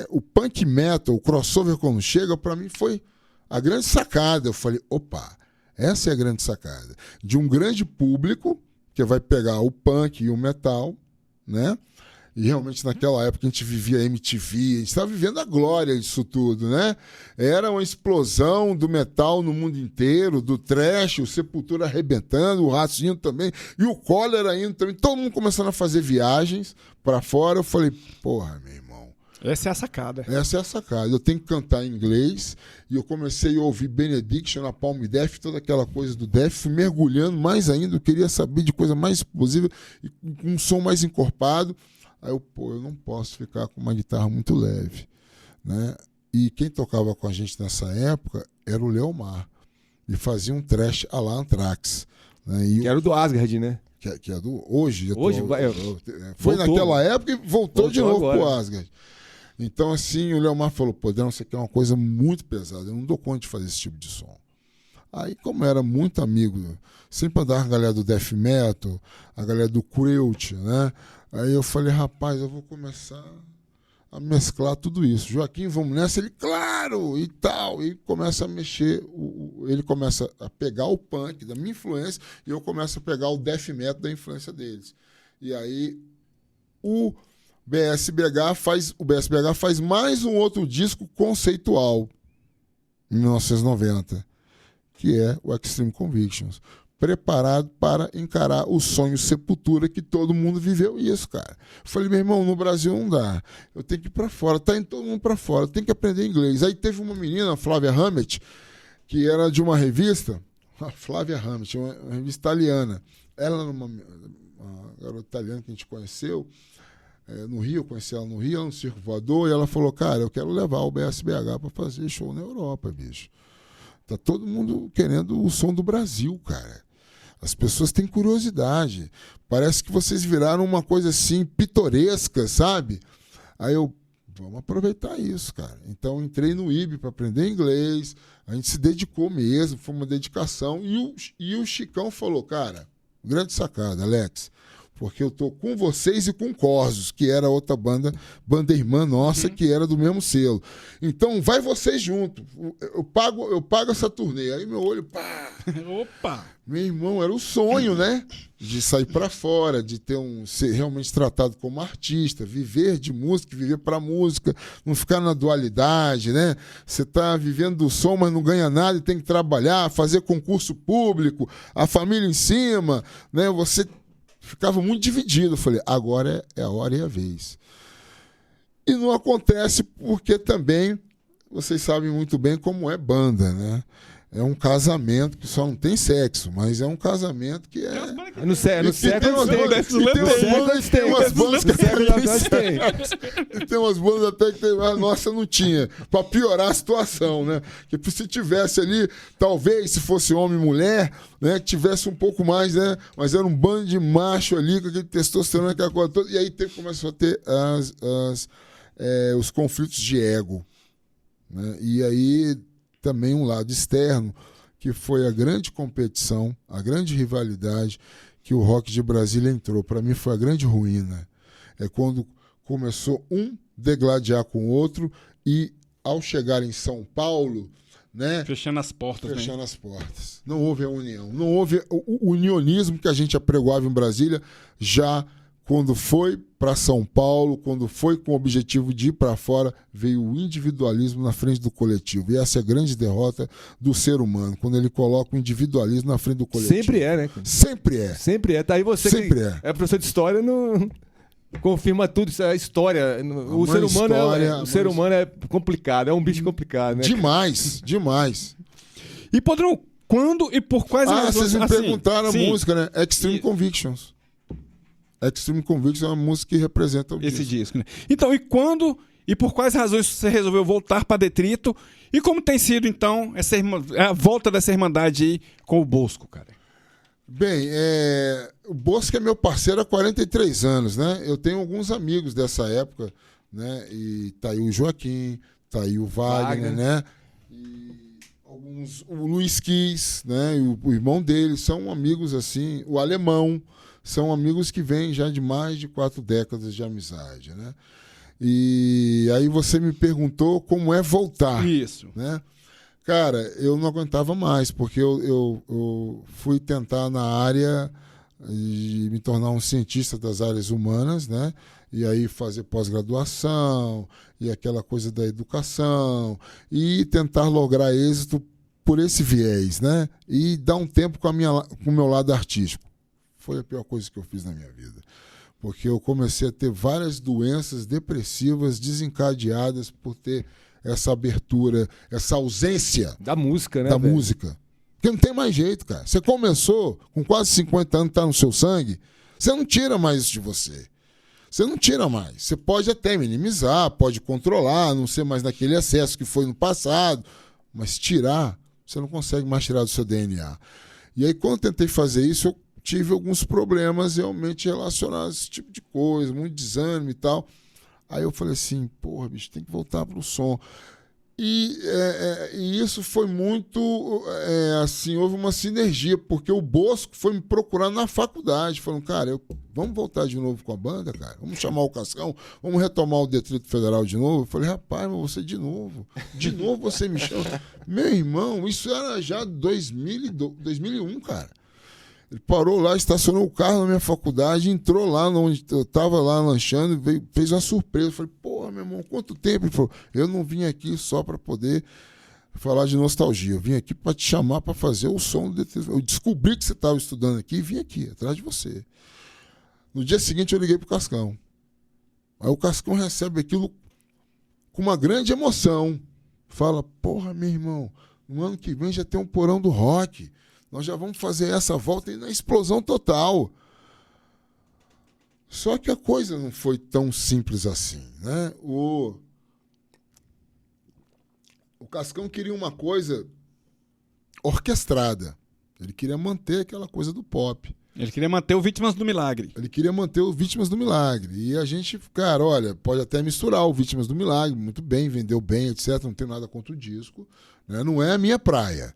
o punk metal, o crossover quando chega, para mim foi a grande sacada. Eu falei, opa, essa é a grande sacada. De um grande público que vai pegar o punk e o metal, né? E realmente naquela época a gente vivia MTV, a gente estava vivendo a glória disso tudo, né? Era uma explosão do metal no mundo inteiro, do thrash, o Sepultura arrebentando, o Racinho também, e o Cólera indo também, todo mundo começando a fazer viagens para fora. Eu falei, porra, meu irmão. Essa é a sacada. Essa é a sacada. Eu tenho que cantar em inglês, e eu comecei a ouvir Benediction, na Palm Death, toda aquela coisa do Death, fui mergulhando mais ainda, eu queria saber de coisa mais explosiva, e com um som mais encorpado. Aí eu não posso ficar com uma guitarra muito leve, né? E quem tocava com a gente nessa época era o Leomar. E fazia um thrash à la Anthrax. Né? Que era o do Asgard, né? Que é do... Hoje voltou, foi naquela época e voltou de novo agora pro Asgard. Então, assim, o Leomar falou, pô, Podrão, você quer uma coisa muito pesada. Eu não dou conta de fazer esse tipo de som. Aí, como eu era muito amigo, sempre andava com a galera do Death Metal, a galera do Quilt, né? Aí eu falei, rapaz, eu vou começar a mesclar tudo isso. Joaquim, vamos nessa? Ele, claro, e tal. E começa a mexer, ele começa a pegar o punk da minha influência e eu começo a pegar o death metal da influência deles. E aí o BSBH faz mais um outro disco conceitual, em 1990, que é o Extreme Convictions. Preparado para encarar o sonho Sepultura, que todo mundo viveu isso, cara. Eu falei, meu irmão, no Brasil não dá. Eu tenho que ir para fora. Tá indo todo mundo para fora. Eu tenho que aprender inglês. Aí teve uma menina, a Flávia Hammett, que era de uma revista, a Flávia Hammett, uma revista italiana. Ela era uma garota italiana que a gente conheceu no Rio, eu conheci ela no Rio, no Circo Voador, e ela falou, cara, eu quero levar o BSBH para fazer show na Europa, bicho. Tá todo mundo querendo o som do Brasil, cara. As pessoas têm curiosidade. Parece que vocês viraram uma coisa assim, pitoresca, sabe? Aí eu, vamos aproveitar isso, cara. Então, entrei no IB para aprender inglês, a gente se dedicou mesmo, foi uma dedicação, e o Chicão falou, cara, grande sacada, Alex, porque eu tô com vocês e com Corsos, que era outra banda irmã nossa, que era do mesmo selo. Então, vai vocês junto. Eu pago essa turnê. Aí meu olho, pá! Opa! Meu irmão, era o sonho, né? De sair para fora, de ser realmente tratado como artista, viver de música, viver para música, não ficar na dualidade, né? Você tá vivendo do som, mas não ganha nada e tem que trabalhar, fazer concurso público, a família em cima, né? Você ficava muito dividido. Eu falei, agora é a hora e a vez. E não acontece porque também, vocês sabem muito bem como é banda, né? É um casamento que só não tem sexo, mas é um casamento que é... No século tem umas bandas que tem umas bandas até que a nossa não tinha, pra piorar a situação, né? Que se tivesse ali, talvez, se fosse homem e mulher, né, que tivesse um pouco mais, né? Mas era um bando de macho ali, com aquele testosterona, aquela coisa toda, e aí começou a ter os conflitos de ego, né? E aí também um lado externo, que foi a grande competição, a grande rivalidade que o rock de Brasília entrou. Para mim foi a grande ruína. É quando começou um degladiar com o outro e, ao chegar em São Paulo, né, fechando as portas. Fechando as portas. Não houve a união. Não houve o unionismo que a gente apregoava em Brasília, já quando foi para São Paulo, quando foi com o objetivo de ir para fora, veio o individualismo na frente do coletivo. E essa é a grande derrota do ser humano, quando ele coloca o individualismo na frente do coletivo. Sempre é, né? Sempre é. Sempre é. Tá aí você Sempre que é professor de história, não confirma tudo. Isso é a história. O ser humano é complicado, é um bicho complicado, né? Demais, demais. E, Podrão, quando e por quais razões? Vocês me perguntaram a música, né? Extreme Convictions. Extreme Convictions é uma música que representa esse disco, né? Então, e quando e por quais razões você resolveu voltar para Detrito? E como tem sido, então, a volta dessa irmandade aí com o Bosco, cara? Bem, o Bosco é meu parceiro há 43 anos, né? Eu tenho alguns amigos dessa época, né? E tá aí o Joaquim, tá aí o Wagner, né? E o Luiz Kiss, né? E o irmão dele, são amigos assim, o Alemão. São amigos que vêm já de mais de 4 décadas de amizade, né? E aí você me perguntou como é voltar. Isso. Né? Cara, eu não aguentava mais, porque eu fui tentar na área de me tornar um cientista das áreas humanas, né? E aí fazer pós-graduação, e aquela coisa da educação, e tentar lograr êxito por esse viés, né? E dar um tempo com o meu lado artístico. Foi a pior coisa que eu fiz na minha vida. Porque eu comecei a ter várias doenças depressivas desencadeadas por ter essa abertura, essa ausência da música, né? Da música. Porque não tem mais jeito, cara. Você começou com quase 50 anos, tá no seu sangue, você não tira mais isso de você. Você não tira mais. Você pode até minimizar, pode controlar, não ser mais naquele excesso que foi no passado, mas tirar, você não consegue mais tirar do seu DNA. E aí, quando eu tentei fazer isso, eu tive alguns problemas realmente relacionados a esse tipo de coisa, muito desânimo e tal. Aí eu falei assim, porra, bicho, tem que voltar pro som. E isso foi muito, assim, houve uma sinergia, porque o Bosco foi me procurar na faculdade, falando, cara, vamos voltar de novo com a banda, cara? Vamos chamar o Cascão? Vamos retomar o Detrito Federal de novo? Eu falei, rapaz, mas você de novo você me chama. Meu irmão, isso era já 2001, cara. Ele parou lá, estacionou o carro na minha faculdade, entrou lá onde eu estava lá lanchando, fez uma surpresa. Eu falei, porra, meu irmão, quanto tempo? Ele falou, eu não vim aqui só para poder falar de nostalgia, eu vim aqui para te chamar para fazer o som. Eu descobri que você estava estudando aqui e vim aqui, atrás de você. No dia seguinte eu liguei pro Cascão. Aí o Cascão recebe aquilo com uma grande emoção. Fala, porra, meu irmão, no ano que vem já tem um porão do rock. Nós já vamos fazer essa volta e na explosão total. Só que a coisa não foi tão simples assim, né? O Cascão queria uma coisa orquestrada. Ele queria manter aquela coisa do pop. Ele queria manter o Vítimas do Milagre. Ele queria manter o Vítimas do Milagre. E a gente, cara, olha, pode até misturar o Vítimas do Milagre, muito bem, vendeu bem, etc. Não tem nada contra o disco. Né? Não é a minha praia.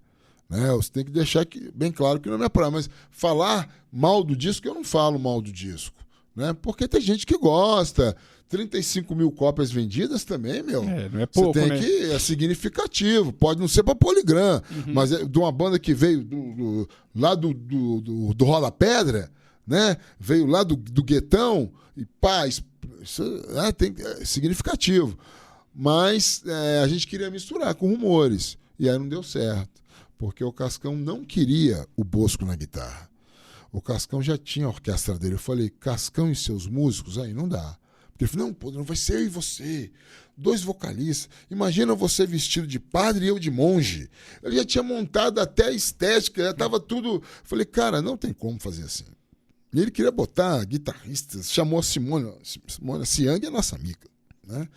Né? Você tem que deixar bem claro que não é a minha praia. Mas falar mal do disco, eu não falo mal do disco. Né? Porque tem gente que gosta. 35 mil cópias vendidas também, meu. Não é pouco, você tem né? que... É significativo. Pode não ser para Polygram, mas é de uma banda que veio lá do Rola Pedra, né? Veio lá do Guetão, e pá, isso é significativo. Mas a gente queria misturar com rumores. E aí não deu certo. Porque o Cascão não queria o Bosco na guitarra. O Cascão já tinha a orquestra dele. Eu falei, Cascão e seus músicos, aí não dá. Porque ele falou, não, pô, não vai ser eu e você. 2 vocalistas. Imagina você vestido de padre e eu de monge. Ele já tinha montado até a estética, já estava tudo... Eu falei, cara, não tem como fazer assim. E ele queria botar guitarristas, chamou a Simone Siang é nossa amiga. Né?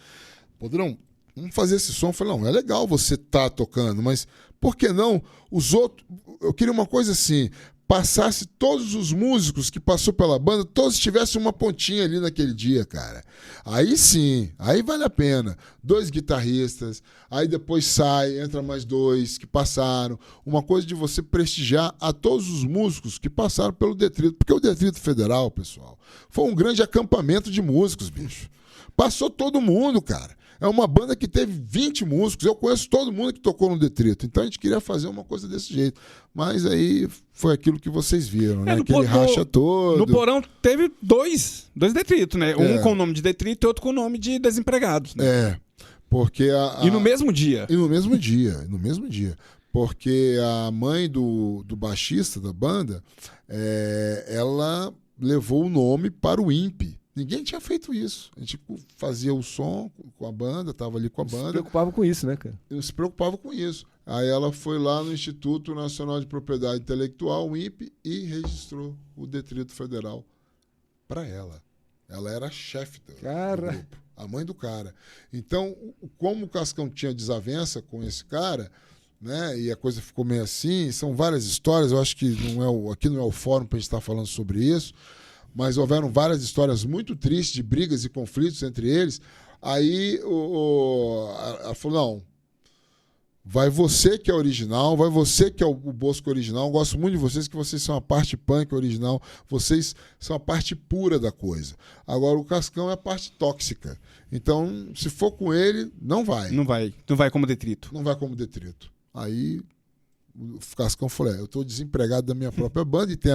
Podrão, vamos fazer esse som. Eu falei, não, é legal você estar tocando, mas por que não os outros... Eu queria uma coisa assim... passasse todos os músicos que passou pela banda, todos tivessem uma pontinha ali naquele dia, cara. Aí sim, aí vale a pena. 2 guitarristas, aí depois entra mais 2 que passaram. Uma coisa de você prestigiar a todos os músicos que passaram pelo Detrito. Porque o Detrito Federal, pessoal, foi um grande acampamento de músicos, bicho. Passou todo mundo, cara. É uma banda que teve 20 músicos. Eu conheço todo mundo que tocou no Detrito. Então a gente queria fazer uma coisa desse jeito. Mas aí foi aquilo que vocês viram, né? Aquele racha todo. No Porão teve dois Detritos, né? Um com o nome de Detrito e outro com o nome de Desempregados. Né? Porque E no mesmo dia. E no mesmo dia. Porque a mãe do baixista da banda, ela levou o nome para o INPE. Ninguém tinha feito isso. A gente fazia o som com a banda, estava ali com a banda. Se preocupava com isso, né, cara? Eu se preocupava com isso. Aí ela foi lá no Instituto Nacional de Propriedade Intelectual, o INPE, e registrou o Detrito Federal para ela. Ela era a chefe do grupo, a mãe do cara. Então, como o Cascão tinha desavença com esse cara, né, e a coisa ficou meio assim, são várias histórias, eu acho que aqui não é o fórum para a gente estar falando sobre isso, mas houveram várias histórias muito tristes de brigas e conflitos entre eles. Aí ela falou, não, vai você que é original, vai você que é o Bosco original, eu gosto muito de vocês, que vocês são a parte punk original, vocês são a parte pura da coisa. Agora o Cascão é a parte tóxica. Então, se for com ele, não vai. Não vai como Detrito. Não vai como Detrito. Aí o Cascão falou, eu estou desempregado da minha própria banda e tem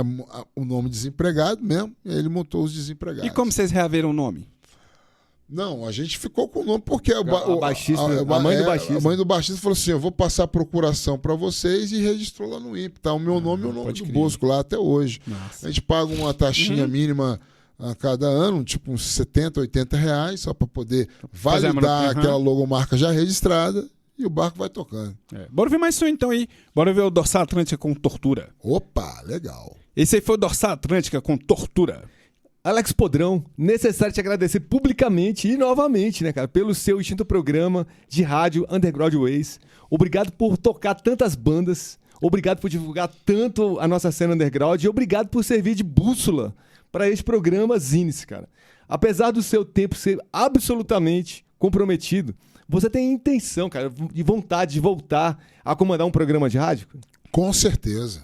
o nome Desempregado mesmo, e aí ele montou os Desempregados. E como vocês reaveram o nome? Não, a gente ficou com o nome porque a mãe do baixista falou assim, eu vou passar a procuração para vocês e registrou lá no INPE, tá? O meu nome e o nome do Bosco lá até hoje. Nossa. A gente paga uma taxinha mínima a cada ano, tipo uns 70, 80 reais, só para poder validar aquela logomarca já registrada. E o barco vai tocando. Bora ver mais som então aí. Bora ver o Dorsal Atlântica com Tortura. Opa, legal. Esse aí foi o Dorsal Atlântica com Tortura. Alex Podrão, necessário te agradecer publicamente e novamente, né, cara, pelo seu extinto programa de rádio Underground Ways. Obrigado por tocar tantas bandas. Obrigado por divulgar tanto a nossa cena underground. E obrigado por servir de bússola para este programa Zines, cara. Apesar do seu tempo ser absolutamente comprometido, você tem intenção, cara, de vontade de voltar a comandar um programa de rádio? Com certeza.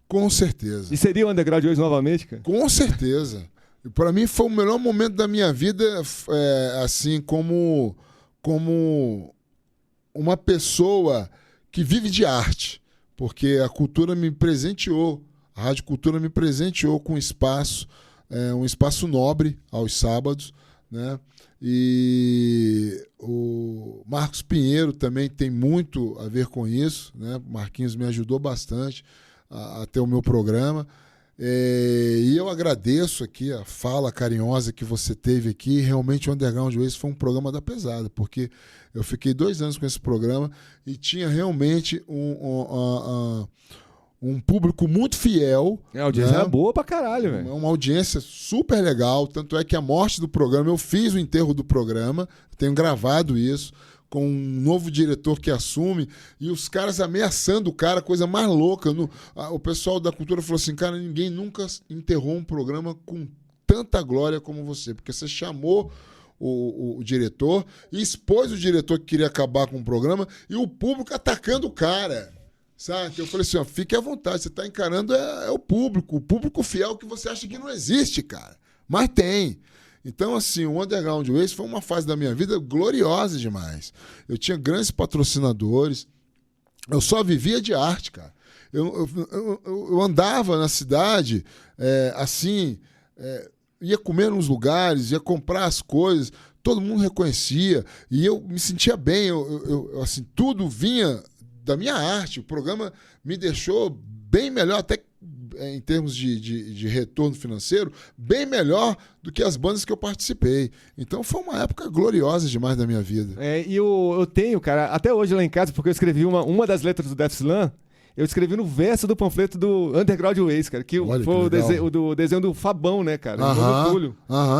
Com certeza. E seria o Underground hoje novamente, cara? Com certeza. Para mim foi o melhor momento da minha vida, assim, como uma pessoa que vive de arte. Porque a cultura me presenteou, a Rádio Cultura me presenteou com um espaço nobre aos sábados, né? E o Marcos Pinheiro também tem muito a ver com isso, né? O Marquinhos me ajudou bastante a ter o meu programa. E eu agradeço aqui a fala carinhosa que você teve aqui. Realmente o Underground Ways foi um programa da pesada, porque eu fiquei 2 anos com esse programa e tinha realmente um público muito fiel. A audiência era boa pra caralho, velho. Uma audiência super legal. Tanto é que a morte do programa, eu fiz o enterro do programa, tenho gravado isso, com um novo diretor que assume, e os caras ameaçando o cara, coisa mais louca. O pessoal da cultura falou assim, cara, ninguém nunca enterrou um programa com tanta glória como você, porque você chamou o diretor e expôs o diretor que queria acabar com o programa e o público atacando o cara. Sabe? Eu falei assim, ó, fique à vontade, você está encarando o público fiel que você acha que não existe, cara. Mas tem. Então, assim, o Underground Ways foi uma fase da minha vida gloriosa demais. Eu tinha grandes patrocinadores, eu só vivia de arte, cara. Eu andava na cidade, ia comer nos lugares, ia comprar as coisas, todo mundo reconhecia, e eu me sentia bem, assim, tudo vinha da minha arte. O programa me deixou bem melhor, até em termos de retorno financeiro, bem melhor do que as bandas que eu participei. Então foi uma época gloriosa demais da minha vida. E eu tenho, cara, até hoje lá em casa, porque eu escrevi uma das letras do Def Slam, eu escrevi no verso do panfleto do Underground Ways, cara, que Olha, foi que o desenho do Fabão, né, cara? Do Túlio.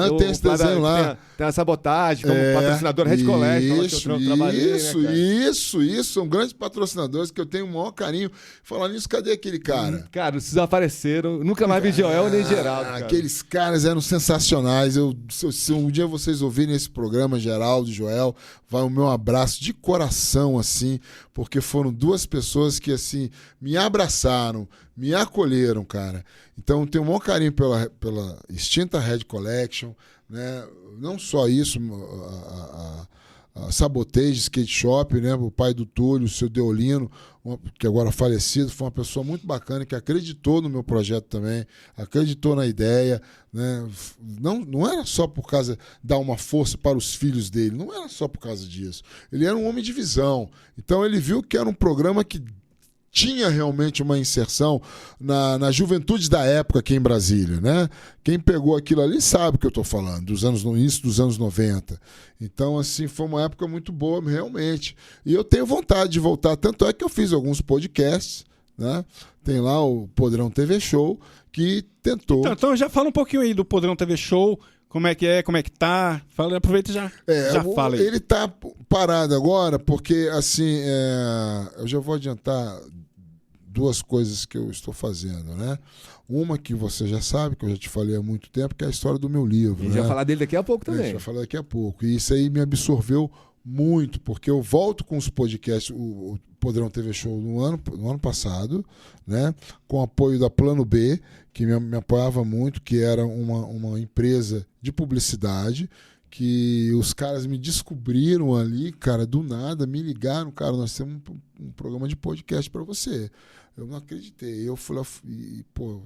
Eu tenho esse desenho lá. Tem a Sabotagem como patrocinador Red Collection, que eu trabalhei, né, cara? Isso. São grandes patrocinadores que eu tenho o maior carinho. Falar nisso, cadê aquele cara? Cara, vocês apareceram. Nunca mais vi Joel nem Geraldo, cara. Aqueles caras eram sensacionais. Se um dia vocês ouvirem esse programa, Geraldo, Joel, vai o meu abraço de coração, assim, porque foram duas pessoas que, assim, me abraçaram, me acolheram, cara. Então, eu tenho o maior carinho pela extinta Red Collection, né? Não só isso, a Sabotage Skate Shop, né? O pai do Túlio, o seu Deolino, que agora falecido, foi uma pessoa muito bacana, que acreditou no meu projeto também, acreditou na ideia, né? Não era só por causa de dar uma força para os filhos dele, não era só por causa disso. Ele era um homem de visão. Então ele viu que era um programa que tinha realmente uma inserção na juventude da época aqui em Brasília, né? Quem pegou aquilo ali sabe o que eu estou falando, no início dos anos 90. Então, assim, foi uma época muito boa, realmente. E eu tenho vontade de voltar, tanto é que eu fiz alguns podcasts, né? Tem lá o Podrão TV Show, que tentou... Então já fala um pouquinho aí do Podrão TV Show, como é que tá? Fala, aproveita e já fala aí. Ele tá parado agora, porque, assim, eu já vou adiantar duas coisas que eu estou fazendo, né? Uma que você já sabe, que eu já te falei há muito tempo, que é a história do meu livro. A gente vai falar dele daqui a pouco também. A gente vai falar daqui a pouco. E isso aí me absorveu muito, porque eu volto com os podcasts, o Podrão TV Show no ano passado, né? Com apoio da Plano B, que me apoiava muito, que era uma empresa de publicidade, que os caras me descobriram ali, cara, do nada, me ligaram, cara, nós temos um programa de podcast para você. Eu não acreditei. Eu fui lá e,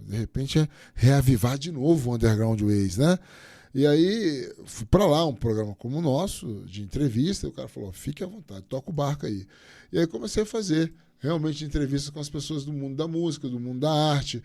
de repente é reavivar de novo o Underground Ways, né? E aí fui para lá, um programa como o nosso, de entrevista, e o cara falou, fique à vontade, toca o barco aí. E aí comecei a fazer realmente entrevistas com as pessoas do mundo da música, do mundo da arte,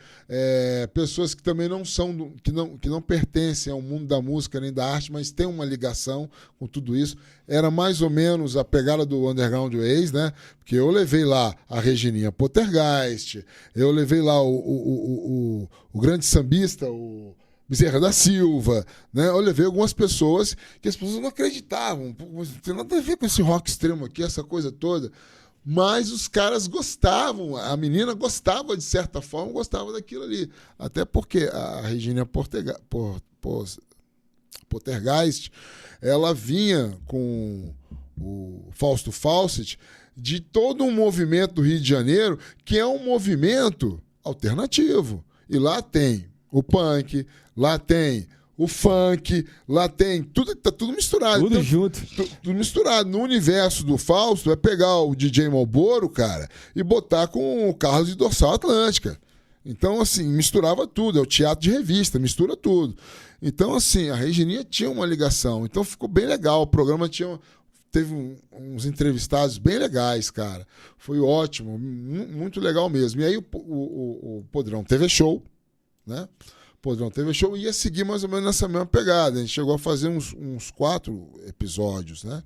pessoas que também não são, que não pertencem ao mundo da música nem da arte, mas têm uma ligação com tudo isso. Era mais ou menos a pegada do Underground Ways, né? Porque eu levei lá a Regininha Pottergeist, eu levei lá o grande sambista, o Bezerra da Silva, né? Eu levei algumas pessoas que as pessoas não acreditavam, não tem nada a ver com esse rock extremo aqui, essa coisa toda. Mas os caras gostavam, a menina gostava, de certa forma, gostava daquilo ali. Até porque a Regina Pottergeist, ela vinha com o Fausto Fawcett de todo um movimento do Rio de Janeiro, que é um movimento alternativo. E lá tem o punk, lá tem o funk, lá tem tá tudo misturado. Tudo junto. Tudo misturado. No universo do Fausto, é pegar o DJ Malboro, cara, e botar com o Carlos de Dorsal Atlântica. Então, assim, misturava tudo. É o teatro de revista, mistura tudo. Então, assim, a Regininha tinha uma ligação. Então, ficou bem legal. O programa teve uns entrevistados bem legais, cara. Foi ótimo, muito legal mesmo. E aí, o Podrão TV Show, né? Podrão TV Show ia seguir mais ou menos nessa mesma pegada. A gente chegou a fazer uns 4 episódios, né?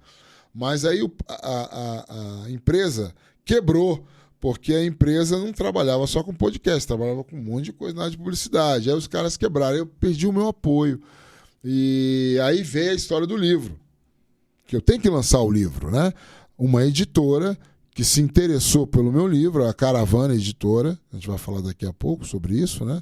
Mas aí a empresa quebrou, porque a empresa não trabalhava só com podcast, trabalhava com um monte de coisa na área de publicidade. Aí os caras quebraram, eu perdi o meu apoio. E aí veio a história do livro, que eu tenho que lançar o livro, né? Uma editora que se interessou pelo meu livro, a Caravana Editora, a gente vai falar daqui a pouco sobre isso, né?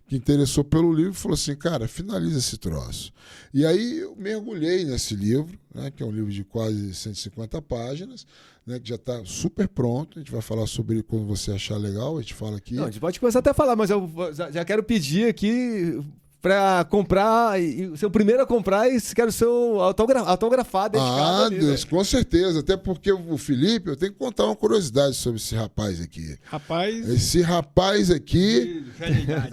Que interessou pelo livro e falou assim, cara, finaliza esse troço. E aí eu mergulhei nesse livro, né? Que é um livro de quase 150 páginas, né? Que já está super pronto, a gente vai falar sobre ele quando você achar legal, a gente fala aqui. Não, a gente pode começar até a falar, mas eu já quero pedir aqui para comprar, e ser o primeiro a comprar, e quero ser o autografado, dedicado ali, Deus, com certeza. Até porque o Felipe, eu tenho que contar uma curiosidade sobre esse rapaz aqui. Esse rapaz aqui,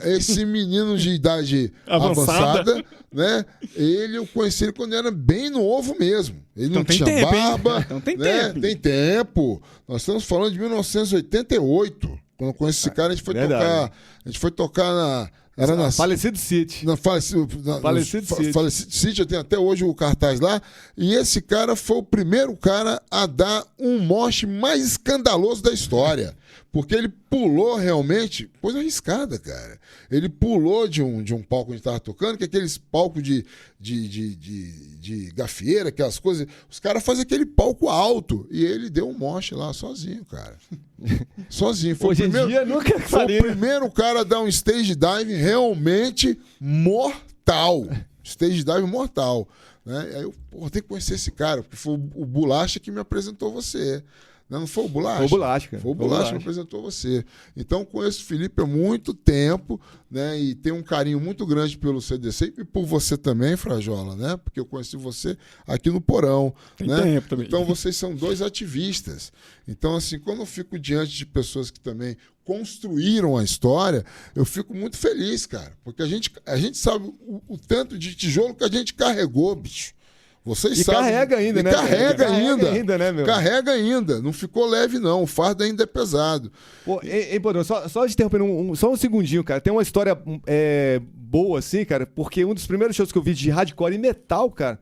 esse menino de idade avançada, né? Eu conheci ele quando era bem novo mesmo. Ele então não tinha tempo, barba. Então tem né? tempo. Tem tempo. Nós estamos falando de 1988. Quando eu conheci esse cara, a gente foi tocar na... Era na Falecido City. Falecido City, eu tenho até hoje o cartaz lá. E esse cara foi o primeiro cara a dar um mosh mais escandaloso da história. Porque ele pulou realmente, coisa arriscada, cara. Ele pulou de um palco que a gente estava tocando, que é aqueles palcos de gafieira, aquelas coisas. Os caras fazem aquele palco alto. E ele deu um mosh lá sozinho, cara. Sozinho. Foi Hoje em dia nunca faria. Foi o primeiro cara a dar um stage dive realmente mortal. Stage dive mortal. Né? Aí eu tenho que conhecer esse cara, porque foi o Bolacha que me apresentou você. Não foi o Bolacha? Foi o Bolacha, cara. Foi o Bolacha que me apresentou você. Então, conheço o Felipe há muito tempo, né? E tenho um carinho muito grande pelo CDC e por você também, Frajola, né? Porque eu conheci você aqui no Porão. Tem né? tempo também. Então, vocês são dois ativistas. Então, assim, quando eu fico diante de pessoas que também construíram a história, eu fico muito feliz, cara. Porque a gente sabe o tanto de tijolo que a gente carregou, bicho. Vocês sabem. Carrega ainda, né? Carrega ainda, né, meu? Carrega ainda. Não ficou leve, não. O fardo ainda é pesado. Pô, Podrão, só te interrompendo só um segundinho, cara. Tem uma história boa, assim, cara, porque um dos primeiros shows que eu vi de hardcore e metal, cara,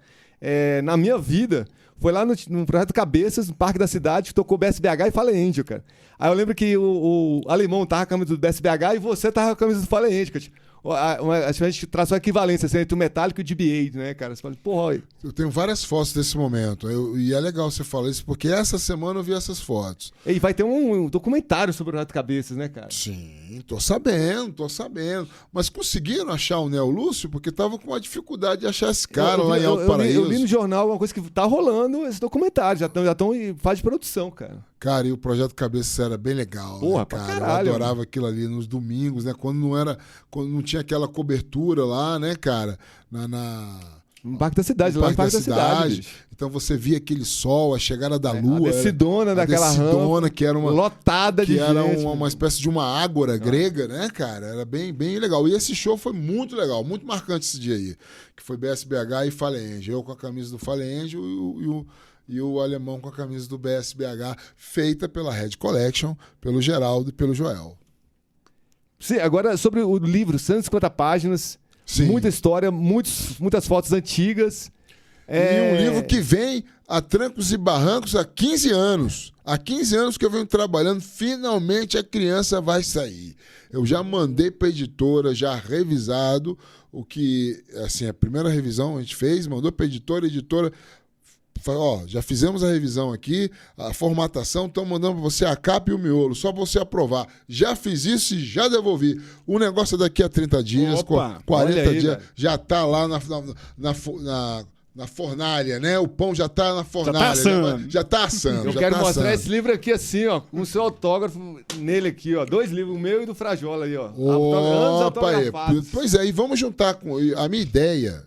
na minha vida, foi lá no Projeto Cabeças, no Parque da Cidade, que tocou BSBH e Fallen Angel, cara. Aí eu lembro que o Alemão tava com a camisa do BSBH e você tava com a camisa do Fallen Angel, cara. A gente traçou a equivalência assim, entre o Metallica e o DB8, né, cara? Você fala, porra. Eu tenho várias fotos desse momento. E é legal você falar isso, porque essa semana eu vi essas fotos. E vai ter um documentário sobre o Projeto Cabeças, né, cara? Sim, tô sabendo. Mas conseguiram achar o Neo Lúcio? Porque tava com uma dificuldade de achar esse cara lá em Alto Paraíso. Eu li no jornal uma coisa que tá rolando esse documentário. Já estão em fase de produção, cara. Cara, e o Projeto Cabeças era bem legal. Porra, né, cara? caralho, eu adorava aquilo ali nos domingos, né? Quando não tinha aquela cobertura lá, né, cara? No Parque da Cidade, lá no Parque da Cidade. Então você via aquele sol, a chegada da lua. A descidona daquela rampa. Que era uma lotada de gente. Que era gente, uma espécie de uma ágora grega, né, cara? Era bem, bem legal. E esse show foi muito legal, muito marcante esse dia aí. Que foi BSBH e Fallen Angel. Eu com a camisa do Fallen Angel e o Alemão com a camisa do BSBH, feita pela Red Collection, pelo Geraldo e pelo Joel. Sim, agora sobre o livro, 150 páginas, Sim. Muita história, muitas fotos antigas. E um livro que vem a trancos e barrancos há 15 anos. Há 15 anos que eu venho trabalhando, finalmente a criança vai sair. Eu já mandei para a editora, já revisado, o que, assim, a primeira revisão a gente fez, mandou para a editora falou, já fizemos a revisão aqui, a formatação, estão mandando para você a capa e o miolo, só para você aprovar. Já fiz isso e já devolvi. O negócio é daqui a 30 dias, 40 aí, dias, velho. já está lá na fornalha, né? O pão já tá na fornalha. Já tá assando. Eu quero mostrar esse livro aqui assim, ó, com o seu autógrafo nele aqui, ó. 2 livros, o meu e do Frajola aí, ó. Anos autografados. Pois é, e vamos juntar com... A minha ideia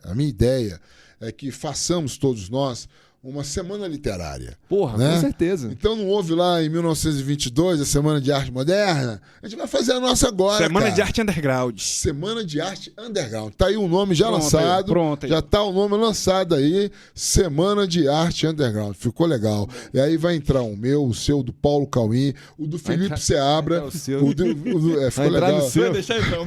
é que façamos todos nós uma semana literária. Porra, né? Com certeza. Então não houve lá em 1922 a Semana de Arte Moderna? A gente vai fazer a nossa agora, Semana cara. de Arte Underground. Semana de Arte Underground. Tá aí o nome já Pronto lançado. aí, pronto aí. Já tá o nome lançado aí. Semana de Arte Underground. Ficou legal. E aí vai entrar o meu, o seu, do Paulo Cauim, o do Felipe Seabra. O seu. Ficou legal. no seu. Deixa aí, então.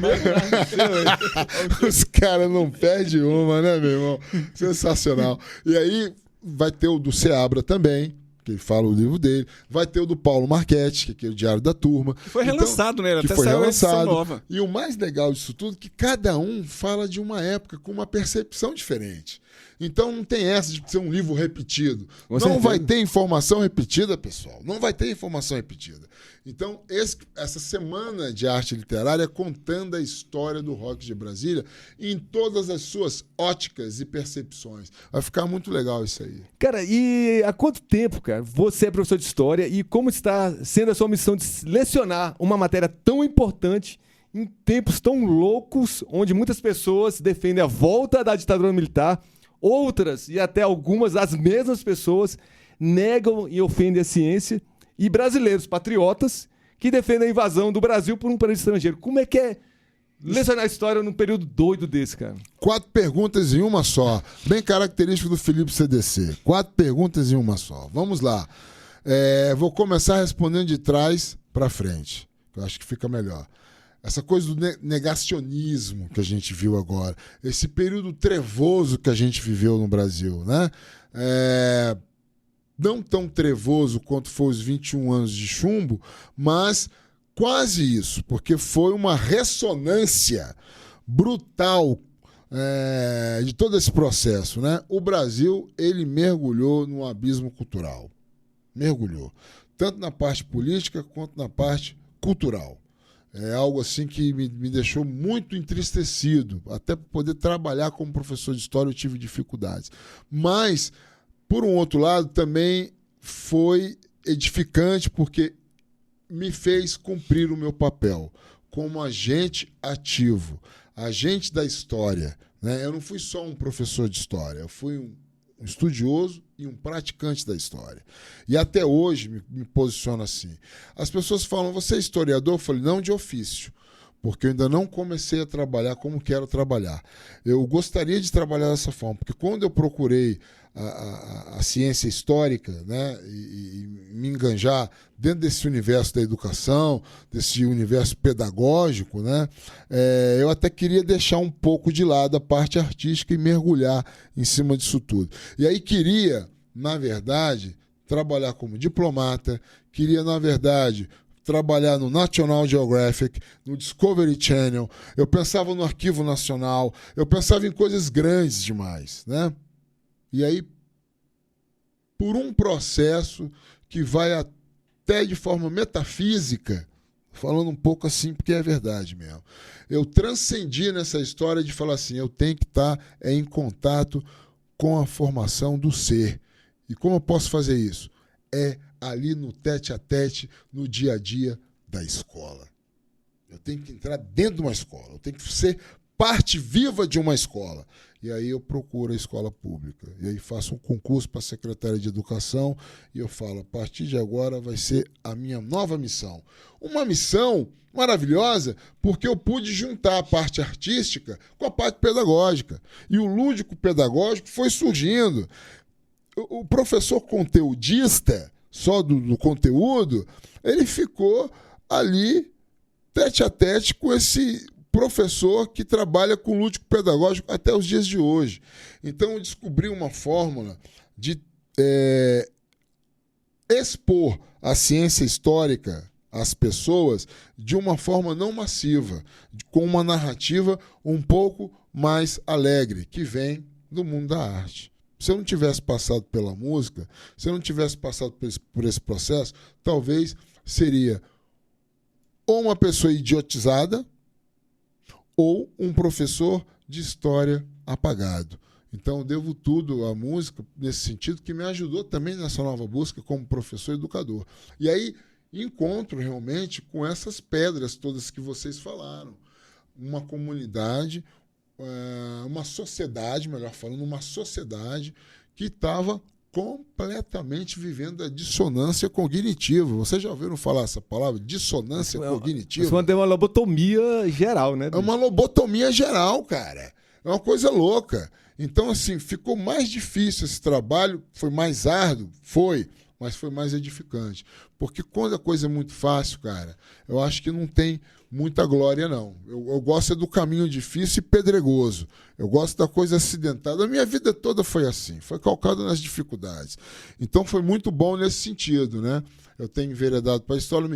Os caras não perdem uma, né, meu irmão? Sensacional. E aí vai ter o do Seabra também, que ele fala o livro dele. Vai ter o do Paulo Marchetti, que é o Diário da Turma. Foi relançado, né? Que Até foi saiu a edição relançado. nova. E o mais legal disso tudo é que cada um fala de uma época com uma percepção diferente. Então não tem essa de ser um livro repetido. Com Não certeza. vai ter informação repetida, pessoal. Não vai ter informação repetida. Então, essa semana de arte literária é contando a história do rock de Brasília em todas as suas óticas e percepções. Vai ficar muito legal isso aí. Cara, e há quanto tempo, cara, você é professor de história e como está sendo a sua missão de lecionar uma matéria tão importante em tempos tão loucos, onde muitas pessoas defendem a volta da ditadura militar, outras, e até algumas, as mesmas pessoas, negam e ofendem a ciência, e brasileiros patriotas que defendem a invasão do Brasil por um país estrangeiro. Como é que é lecionar história num período doido desse, cara? 4 perguntas em uma só. Bem característico do Felipe CDC. 4 perguntas em uma só. Vamos lá. Vou começar respondendo de trás para frente. Eu acho que fica melhor. Essa coisa do negacionismo que a gente viu agora. Esse período trevoso que a gente viveu no Brasil, né? Não tão trevoso quanto foi os 21 anos de chumbo, mas quase isso, porque foi uma ressonância brutal de todo esse processo, né? O Brasil, ele mergulhou num abismo cultural. Mergulhou. Tanto na parte política quanto na parte cultural. É algo assim que me deixou muito entristecido. Até para poder trabalhar como professor de história eu tive dificuldades. Mas, por um outro lado, também foi edificante porque me fez cumprir o meu papel como agente ativo, agente da história, né? Eu não fui só um professor de história, eu fui um estudioso e um praticante da história. E até hoje me posiciono assim. As pessoas falam, você é historiador? Eu falei, não de ofício, porque eu ainda não comecei a trabalhar como quero trabalhar. Eu gostaria de trabalhar dessa forma, porque quando eu procurei a ciência histórica, né, e me enganjar dentro desse universo da educação, desse universo pedagógico, né, eu até queria deixar um pouco de lado a parte artística e mergulhar em cima disso tudo. E aí queria, na verdade, trabalhar como diplomata, queria, na verdade, trabalhar no National Geographic, no Discovery Channel, eu pensava no Arquivo Nacional, eu pensava em coisas grandes demais, né? E aí, por um processo que vai até de forma metafísica, falando um pouco assim, porque é verdade mesmo, eu transcendi nessa história de falar assim, eu tenho que estar em contato com a formação do ser. E como eu posso fazer isso? Ali no tete-a-tete, no dia a dia da escola. Eu tenho que entrar dentro de uma escola, eu tenho que ser parte viva de uma escola. E aí eu procuro a escola pública. E aí faço um concurso para a Secretaria de Educação e eu falo, a partir de agora vai ser a minha nova missão. Uma missão maravilhosa porque eu pude juntar a parte artística com a parte pedagógica. E o lúdico pedagógico foi surgindo. O professor conteudista, só do conteúdo, ele ficou ali tete a tete com esse professor que trabalha com lúdico pedagógico até os dias de hoje. Então eu descobri uma fórmula de expor a ciência histórica às pessoas de uma forma não massiva, com uma narrativa um pouco mais alegre, que vem do mundo da arte. Se eu não tivesse passado pela música, se eu não tivesse passado por esse processo, talvez seria ou uma pessoa idiotizada ou um professor de história apagado. Então, eu devo tudo à música nesse sentido, que me ajudou também nessa nova busca como professor e educador. E aí, encontro realmente com essas pedras todas que vocês falaram. Uma comunidade, uma sociedade, melhor falando, uma sociedade que estava completamente vivendo a dissonância cognitiva. Vocês já ouviram falar essa palavra? Dissonância cognitiva? Isso é uma lobotomia geral, né? É uma lobotomia geral, cara. É uma coisa louca. Então, assim, ficou mais difícil esse trabalho, foi mais árduo? Foi, mas foi mais edificante. Porque quando a coisa é muito fácil, cara, eu acho que não tem muita glória, não. Eu gosto do caminho difícil e pedregoso. Eu gosto da coisa acidentada. A minha vida toda foi assim, foi calcada nas dificuldades. Então foi muito bom nesse sentido, né? Eu tenho enveredado para a história,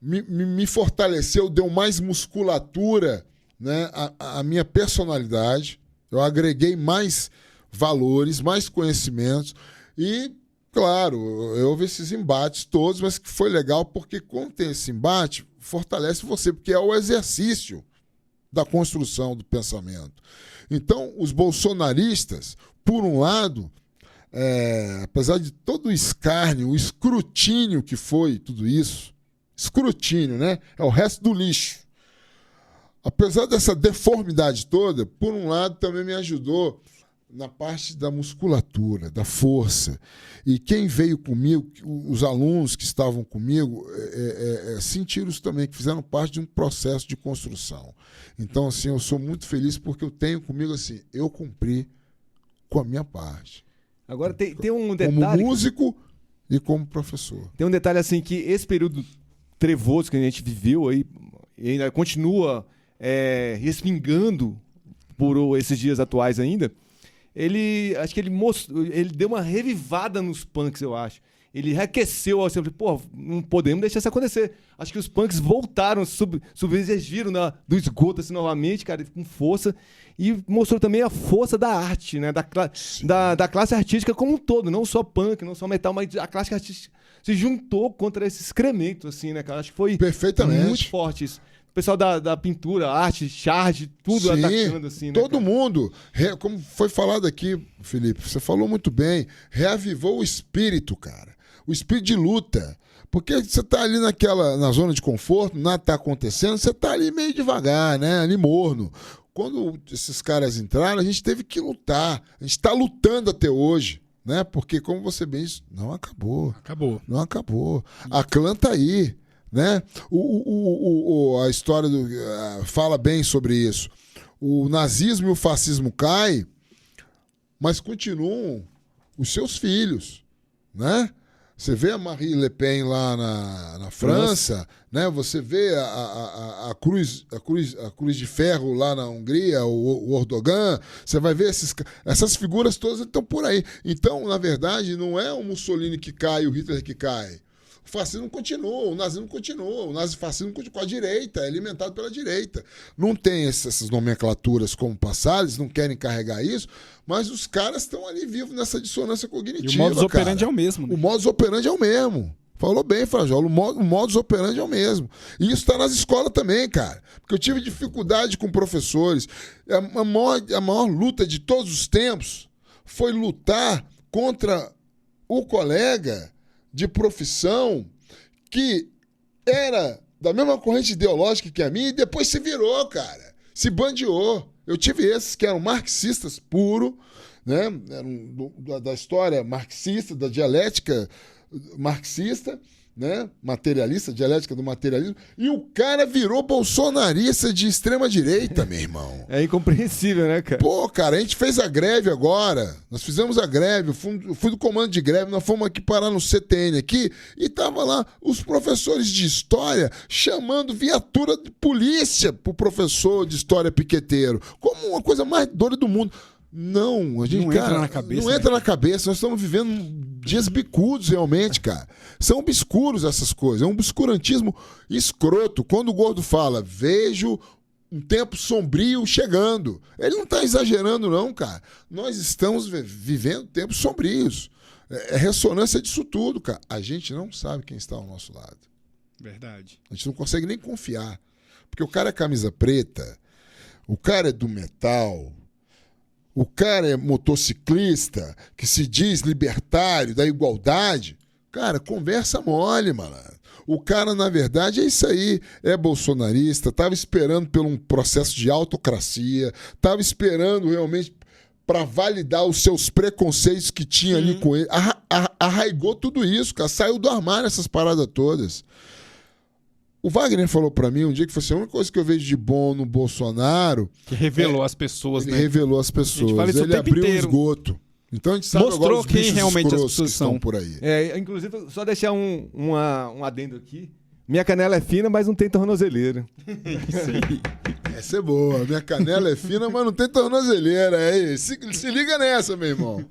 me fortaleceu, deu mais musculatura, né, a minha personalidade, Eu agreguei mais valores, mais conhecimentos e, claro, houve esses embates todos, mas que foi legal porque quando tem esse embate, fortalece você, porque é o exercício da construção do pensamento. Então, os bolsonaristas, por um lado, apesar de todo o escárnio, o escrutínio que foi tudo isso, escrutínio, né? É o resto do lixo. Apesar dessa deformidade toda, por um lado também me ajudou na parte da musculatura, da força. E quem veio comigo, os alunos que estavam comigo, sentiram isso também, que fizeram parte de um processo de construção. Então, assim, eu sou muito feliz porque eu tenho comigo, assim, eu cumpri com a minha parte. Agora tem um detalhe... Como músico e como professor. Tem um detalhe, assim, que esse período trevoso que a gente viveu aí, e ainda continua respingando por esses dias atuais ainda, acho que ele deu uma revivada nos punks, eu acho. Ele reaqueceu, assim, pô, não podemos deixar isso acontecer. Acho que os punks voltaram, submergiram do esgoto assim, novamente, cara, com força, e mostrou também a força da arte, né, da classe artística como um todo, não só punk, não só metal, mas a classe artística se juntou contra esse excremento, assim, né, cara? Acho que foi muito forte isso. O pessoal da pintura, arte, charge, tudo atacando, assim, né? Todo mundo, como foi falado aqui, Felipe, você falou muito bem, reavivou o espírito, cara. O espírito de luta. Porque você tá ali na zona de conforto, nada tá acontecendo, você tá ali meio devagar, né? Ali morno. Quando esses caras entraram, a gente teve que lutar. A gente tá lutando até hoje, né? Porque, como você bem disse, não acabou. Não acabou. A clã tá aí, né? A história fala bem sobre isso. O nazismo e o fascismo caem, mas continuam os seus filhos, né? Você vê a Marine Le Pen lá na França, né? Você vê a Cruz de Ferro lá na Hungria, o Erdogan, você vai ver essas figuras todas estão por aí. Então, na verdade, não é o Mussolini que cai, o Hitler que cai. O fascismo continua, o nazismo continua, o nazifascismo continua com a direita, é alimentado pela direita. Não tem essas nomenclaturas como passadas, eles não querem carregar isso, mas os caras estão ali vivos nessa dissonância cognitiva. E o modus operandi é o mesmo. Né? O modus operandi é o mesmo. Falou bem, Frajola, o modus operandi é o mesmo. E isso está nas escolas também, cara. Porque eu tive dificuldade com professores. A maior luta de todos os tempos foi lutar contra o colega de profissão que era da mesma corrente ideológica que a minha e depois se virou, cara. Se bandeou. Eu tive esses que eram marxistas puro, né? Eram da história marxista, da dialética marxista, né? Materialista, dialética do materialismo, e o cara virou bolsonarista de extrema direita, meu irmão. É incompreensível, né, cara? Pô, cara, a gente fez a greve agora, nós fizemos a greve, eu fui do comando de greve, nós fomos aqui parar no CTN aqui, e tava lá os professores de história chamando viatura de polícia pro professor de história piqueteiro, como uma coisa mais doida do mundo. Não, a gente, cara, entra na cabeça. Não entra na cabeça. Nós estamos vivendo dias bicudos, realmente, cara. São obscuros essas coisas. É um obscurantismo escroto. Quando o Gordo fala, vejo um tempo sombrio chegando. Ele não está exagerando, não, cara. Nós estamos vivendo tempos sombrios. É ressonância disso tudo, cara. A gente não sabe quem está ao nosso lado. Verdade. A gente não consegue nem confiar. Porque o cara é camisa preta, o cara é do metal... O cara é motociclista, que se diz libertário, da igualdade. Cara, conversa mole, mano. O cara, na verdade, é isso aí. É bolsonarista, estava esperando por um processo de autocracia, estava esperando realmente para validar os seus preconceitos que tinha ali com ele. Arraigou tudo isso, cara. Saiu do armário essas paradas todas. O Wagner falou pra mim um dia que foi assim, a única coisa que eu vejo de bom no Bolsonaro... Que revelou as pessoas, ele né? Revelou as pessoas. Ele abriu o esgoto. Então a gente sabe mostrou agora os quem realmente as pessoas estão por aí. Inclusive, só deixar um adendo aqui. Minha canela é fina, mas não tem tornozeleira. Isso aí. Essa é boa. Minha canela é fina, mas não tem tornozeleira. Se liga nessa, meu irmão.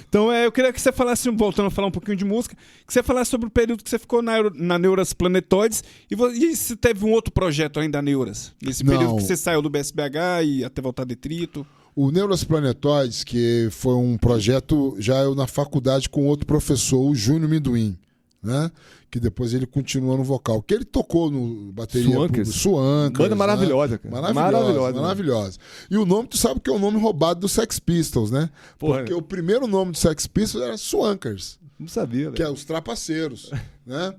Então, eu queria que você falasse, voltando a falar um pouquinho de música, que você falasse sobre o período que você ficou na Neuras Planetoides e se teve um outro projeto ainda da Neuras, nesse período que você saiu do BSBH e até voltar a Detrito. O Neuras Planetoides, que foi um projeto já eu na faculdade com outro professor, o Júnior Minduim, né? Que depois ele continua no vocal. Que ele tocou no bateria Swankers. Banda maravilhosa, né? cara. Maravilhosa. E o nome, tu sabe que é o nome roubado do Sex Pistols, né? Porra. Porque o primeiro nome do Sex Pistols era Swankers. Não sabia, que é os trapaceiros, né?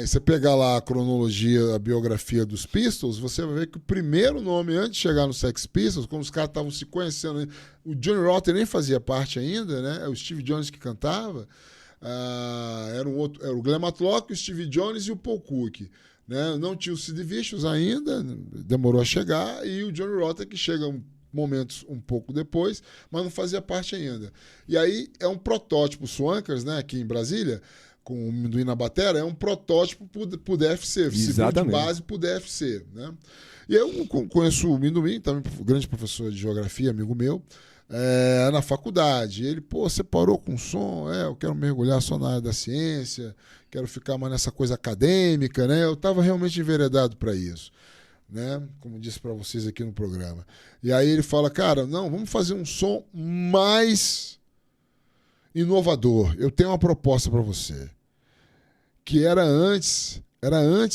Você pegar lá a cronologia, a biografia dos Pistols, você vai ver que o primeiro nome, antes de chegar no Sex Pistols, quando os caras estavam se conhecendo, o Johnny Rotten nem fazia parte ainda, né? É o Steve Jones que cantava. Era o Glenn Matlock, o Steve Jones e o Paul Cook, né? Não tinha o Sid Vicious ainda, demorou a chegar, e o Johnny Rotten que chega momentos um pouco depois, mas não fazia parte ainda. E aí é um protótipo Swankers, né? Aqui em Brasília, com o Minduim na batera, é um protótipo pro DFC, serviu de base pro DFC, né? E eu conheço o Minduim, também grande professor de geografia, amigo meu, na faculdade. Ele, você parou com o som? Eu quero mergulhar só na área da ciência, quero ficar mais nessa coisa acadêmica, né? Eu estava realmente enveredado para isso, né? Como disse para vocês aqui no programa. E aí ele fala, cara, não, vamos fazer um som mais inovador. Eu tenho uma proposta para você, que era antes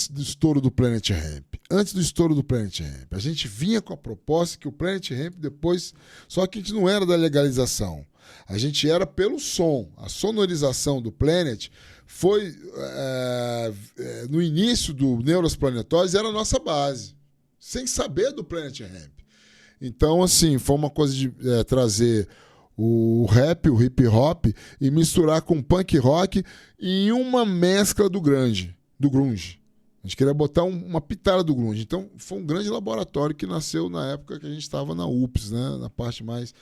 do estouro do Planet Hemp. Antes do estouro do Planet Hemp. A gente vinha com a proposta que o Planet Hemp depois... Só que a gente não era da legalização. A gente era pelo som. A sonorização do Planet foi... no início do Neuras Planetoides era a nossa base. Sem saber do Planet Hemp. Então, assim, foi uma coisa de trazer o rap, o hip hop, e misturar com punk rock em uma mescla do grunge. A gente queria botar uma pitada do grunge. Então, foi um grande laboratório que nasceu na época que a gente estava na UPS, né? Na parte mais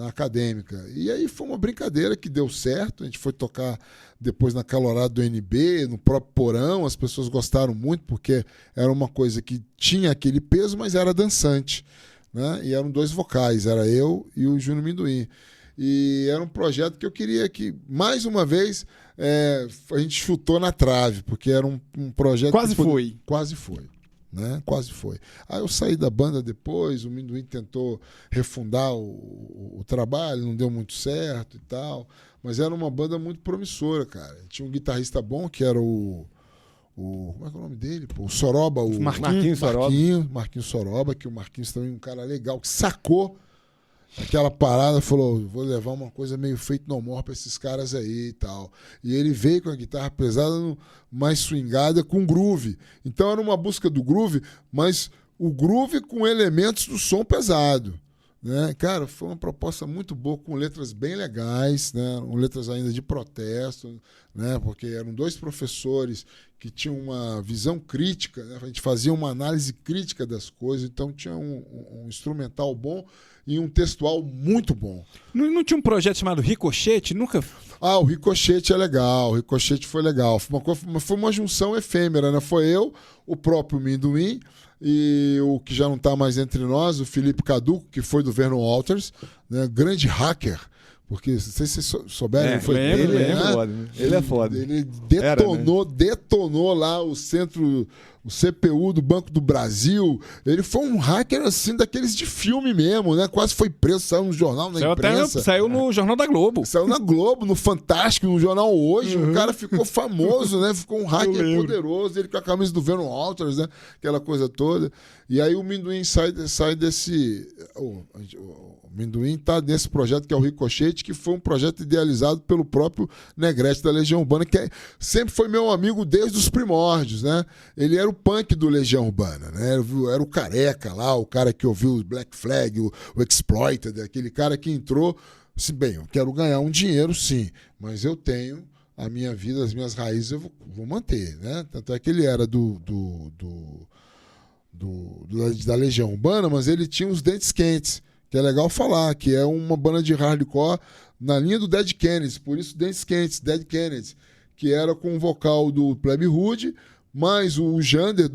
acadêmica. E aí foi uma brincadeira que deu certo. A gente foi tocar depois na calorada do NB, no próprio Porão. As pessoas gostaram muito porque era uma coisa que tinha aquele peso, mas era dançante, né? E eram 2 vocais, era eu e o Júnior Minduim. E era um projeto que eu queria que, mais uma vez, a gente chutou na trave, porque era um projeto... Quase foi. Quase foi, né? Quase foi. Aí eu saí da banda depois, o Minduim tentou refundar o trabalho, não deu muito certo e tal, mas era uma banda muito promissora, cara. Tinha um guitarrista bom, que era como é que é o nome dele? O Soroba. Marquinhos Soroba, que o Marquinhos também é um cara legal, que sacou aquela parada, falou, vou levar uma coisa meio feito no more pra esses caras aí e tal. E ele veio com a guitarra pesada, mais swingada, com groove. Então era uma busca do groove, mas o groove com elementos do som pesado, né? Cara, foi uma proposta muito boa, com letras bem legais, né? Letras ainda de protesto, né? Porque eram 2 professores que tinham uma visão crítica, né? A gente fazia uma análise crítica das coisas, então tinha um instrumental bom e um textual muito bom. Não tinha um projeto chamado Ricochete? Nunca... O Ricochete é legal, o Ricochete foi legal. Foi uma junção efêmera, né? Foi eu, o próprio Minduim, e o que já não está mais entre nós, o Felipe Caduco, que foi do Vernon Walters, né? Grande hacker, porque, não sei se vocês souberam, foi lembro, dele, né? Ele é foda. Ele detonou lá o centro, o CPU do Banco do Brasil. Ele foi um hacker, assim, daqueles de filme mesmo, né? Quase foi preso, saiu no jornal, na imprensa. Saiu no Jornal da Globo. Saiu na Globo, no Fantástico, no Jornal Hoje. O cara ficou famoso, né? Ficou um hacker poderoso. Ele com a camisa do Vernon Walters, né? Aquela coisa toda. E aí o Minduim sai desse... O Minduim está nesse projeto que é o Ricochete, que foi um projeto idealizado pelo próprio Negrete da Legião Urbana, que sempre foi meu amigo desde os primórdios, né? Ele era o punk do Legião Urbana, né? Era o careca lá, o cara que ouviu o Black Flag, o Exploited, aquele cara que entrou, assim, bem, eu quero ganhar um dinheiro, sim, mas eu tenho a minha vida, as minhas raízes eu vou manter, né? Tanto é que ele era da Legião Urbana, mas ele tinha os dentes quentes, que é legal falar, que é uma banda de hardcore na linha do Dead Kennedys, por isso Dentes Quentes, Dead Kennedys, que era com o vocal do Plebe Hood, mais o Jander,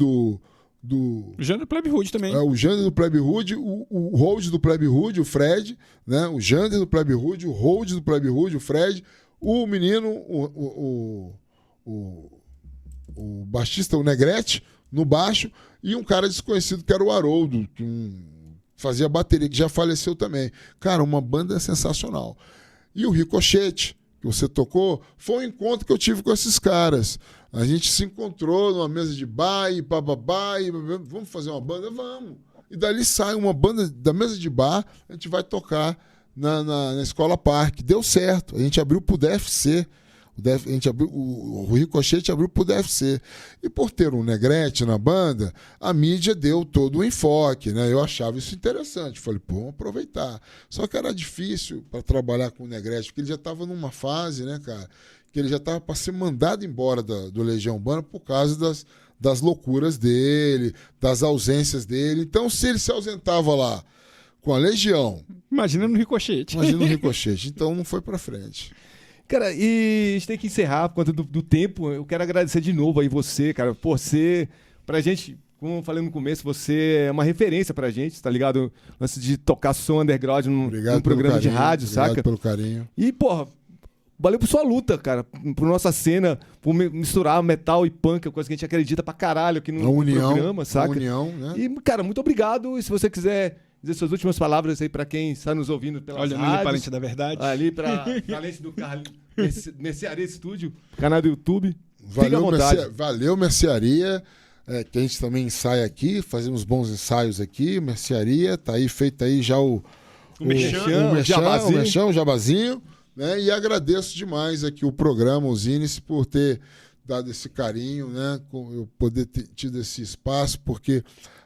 do O Jander Plebe Hood também. o Jander do Plebe Hood, o Hold do Plebe Hood, o Fred, né? O Jander do Plebe Hood, o Hold do Plebe Hood, o Fred, o menino, o baixista, o Negrete, no baixo, e um cara desconhecido que era o Haroldo, que fazia bateria, que já faleceu também. Cara, uma banda sensacional. E o Ricochete, que você tocou, foi um encontro que eu tive com esses caras. A gente se encontrou numa mesa de bar e bababá, e vamos fazer uma banda? Vamos. E dali sai uma banda da mesa de bar, a gente vai tocar na Escola Parque. Deu certo. A gente abriu pro DFC. O Ricochete abriu pro DFC. E por ter um Negrete na banda, a mídia deu todo o enfoque, né? Eu achava isso interessante. Falei, pô, vamos aproveitar. Só que era difícil para trabalhar com o Negrete, porque ele já estava numa fase, né, cara, que ele já estava para ser mandado embora do Legião Urbana por causa das loucuras dele, das ausências dele. Então, se ele se ausentava lá com a Legião... Imagina no Ricochete. Imagina no Ricochete. Então, não foi para frente. Cara, e a gente tem que encerrar por conta do tempo. Eu quero agradecer de novo aí você, cara, por ser, pra gente, como eu falei no começo, você é uma referência pra gente, tá ligado? Antes de tocar som underground num programa de rádio, saca? Obrigado pelo carinho. E, porra, valeu por sua luta, cara, por nossa cena, por misturar metal e punk, coisa que a gente acredita pra caralho aqui no programa, saca? A união, né? E, cara, muito obrigado. E se você quiser dizer suas últimas palavras aí pra quem está nos ouvindo pelas Olha, rádios. ali pra Lente da Verdade. Ali pra Lente do Carlos, Mercearia Estúdio, canal do YouTube. Fica à Valeu, vontade. valeu, Mercearia. Que a gente também ensaia aqui, fazemos bons ensaios aqui. Mercearia, tá aí feito aí já o jabazinho, né? E agradeço demais aqui o programa, os Ines, por ter dado esse carinho, né? Eu poder ter tido esse espaço, porque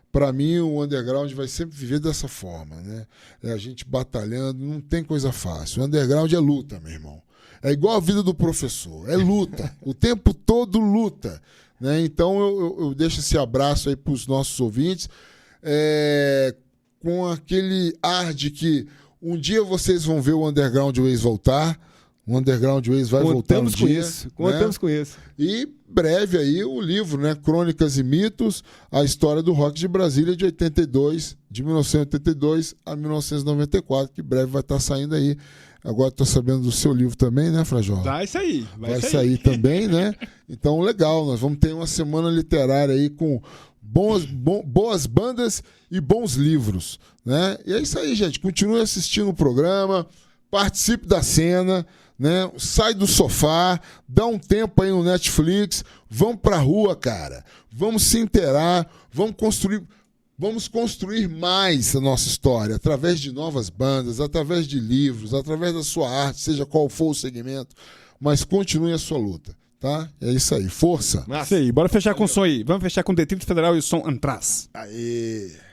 para mim o underground vai sempre viver dessa forma, né? É a gente batalhando, não tem coisa fácil. O underground é luta, meu irmão. É igual a vida do professor, é luta. O tempo todo luta, né? Então eu deixo esse abraço aí para os nossos ouvintes, com aquele ar de que um dia vocês vão ver o Underground Ways voltar. O Underground Ways vai voltar um dia. Contamos com isso. E breve aí o livro, né? Crônicas e Mitos, a história do rock de Brasília de 1982 a 1994, que breve vai estar saindo aí. Agora estou sabendo do seu livro também, né, Frajola? Vai sair. Vai sair também, né? Então, legal, nós vamos ter uma semana literária aí com boas bandas e bons livros, né? E é isso aí, gente. Continue assistindo o programa, participe da cena, né? Sai do sofá, dá um tempo aí no Netflix, vamos pra rua, cara. Vamos se inteirar, vamos construir mais a nossa história, através de novas bandas, através de livros, através da sua arte, seja qual for o segmento, mas continue a sua luta, tá? É isso aí, força! Isso aí, bora fechar com o som aí. Vamos fechar com o Detrito Federal e o som Antraz. Aê!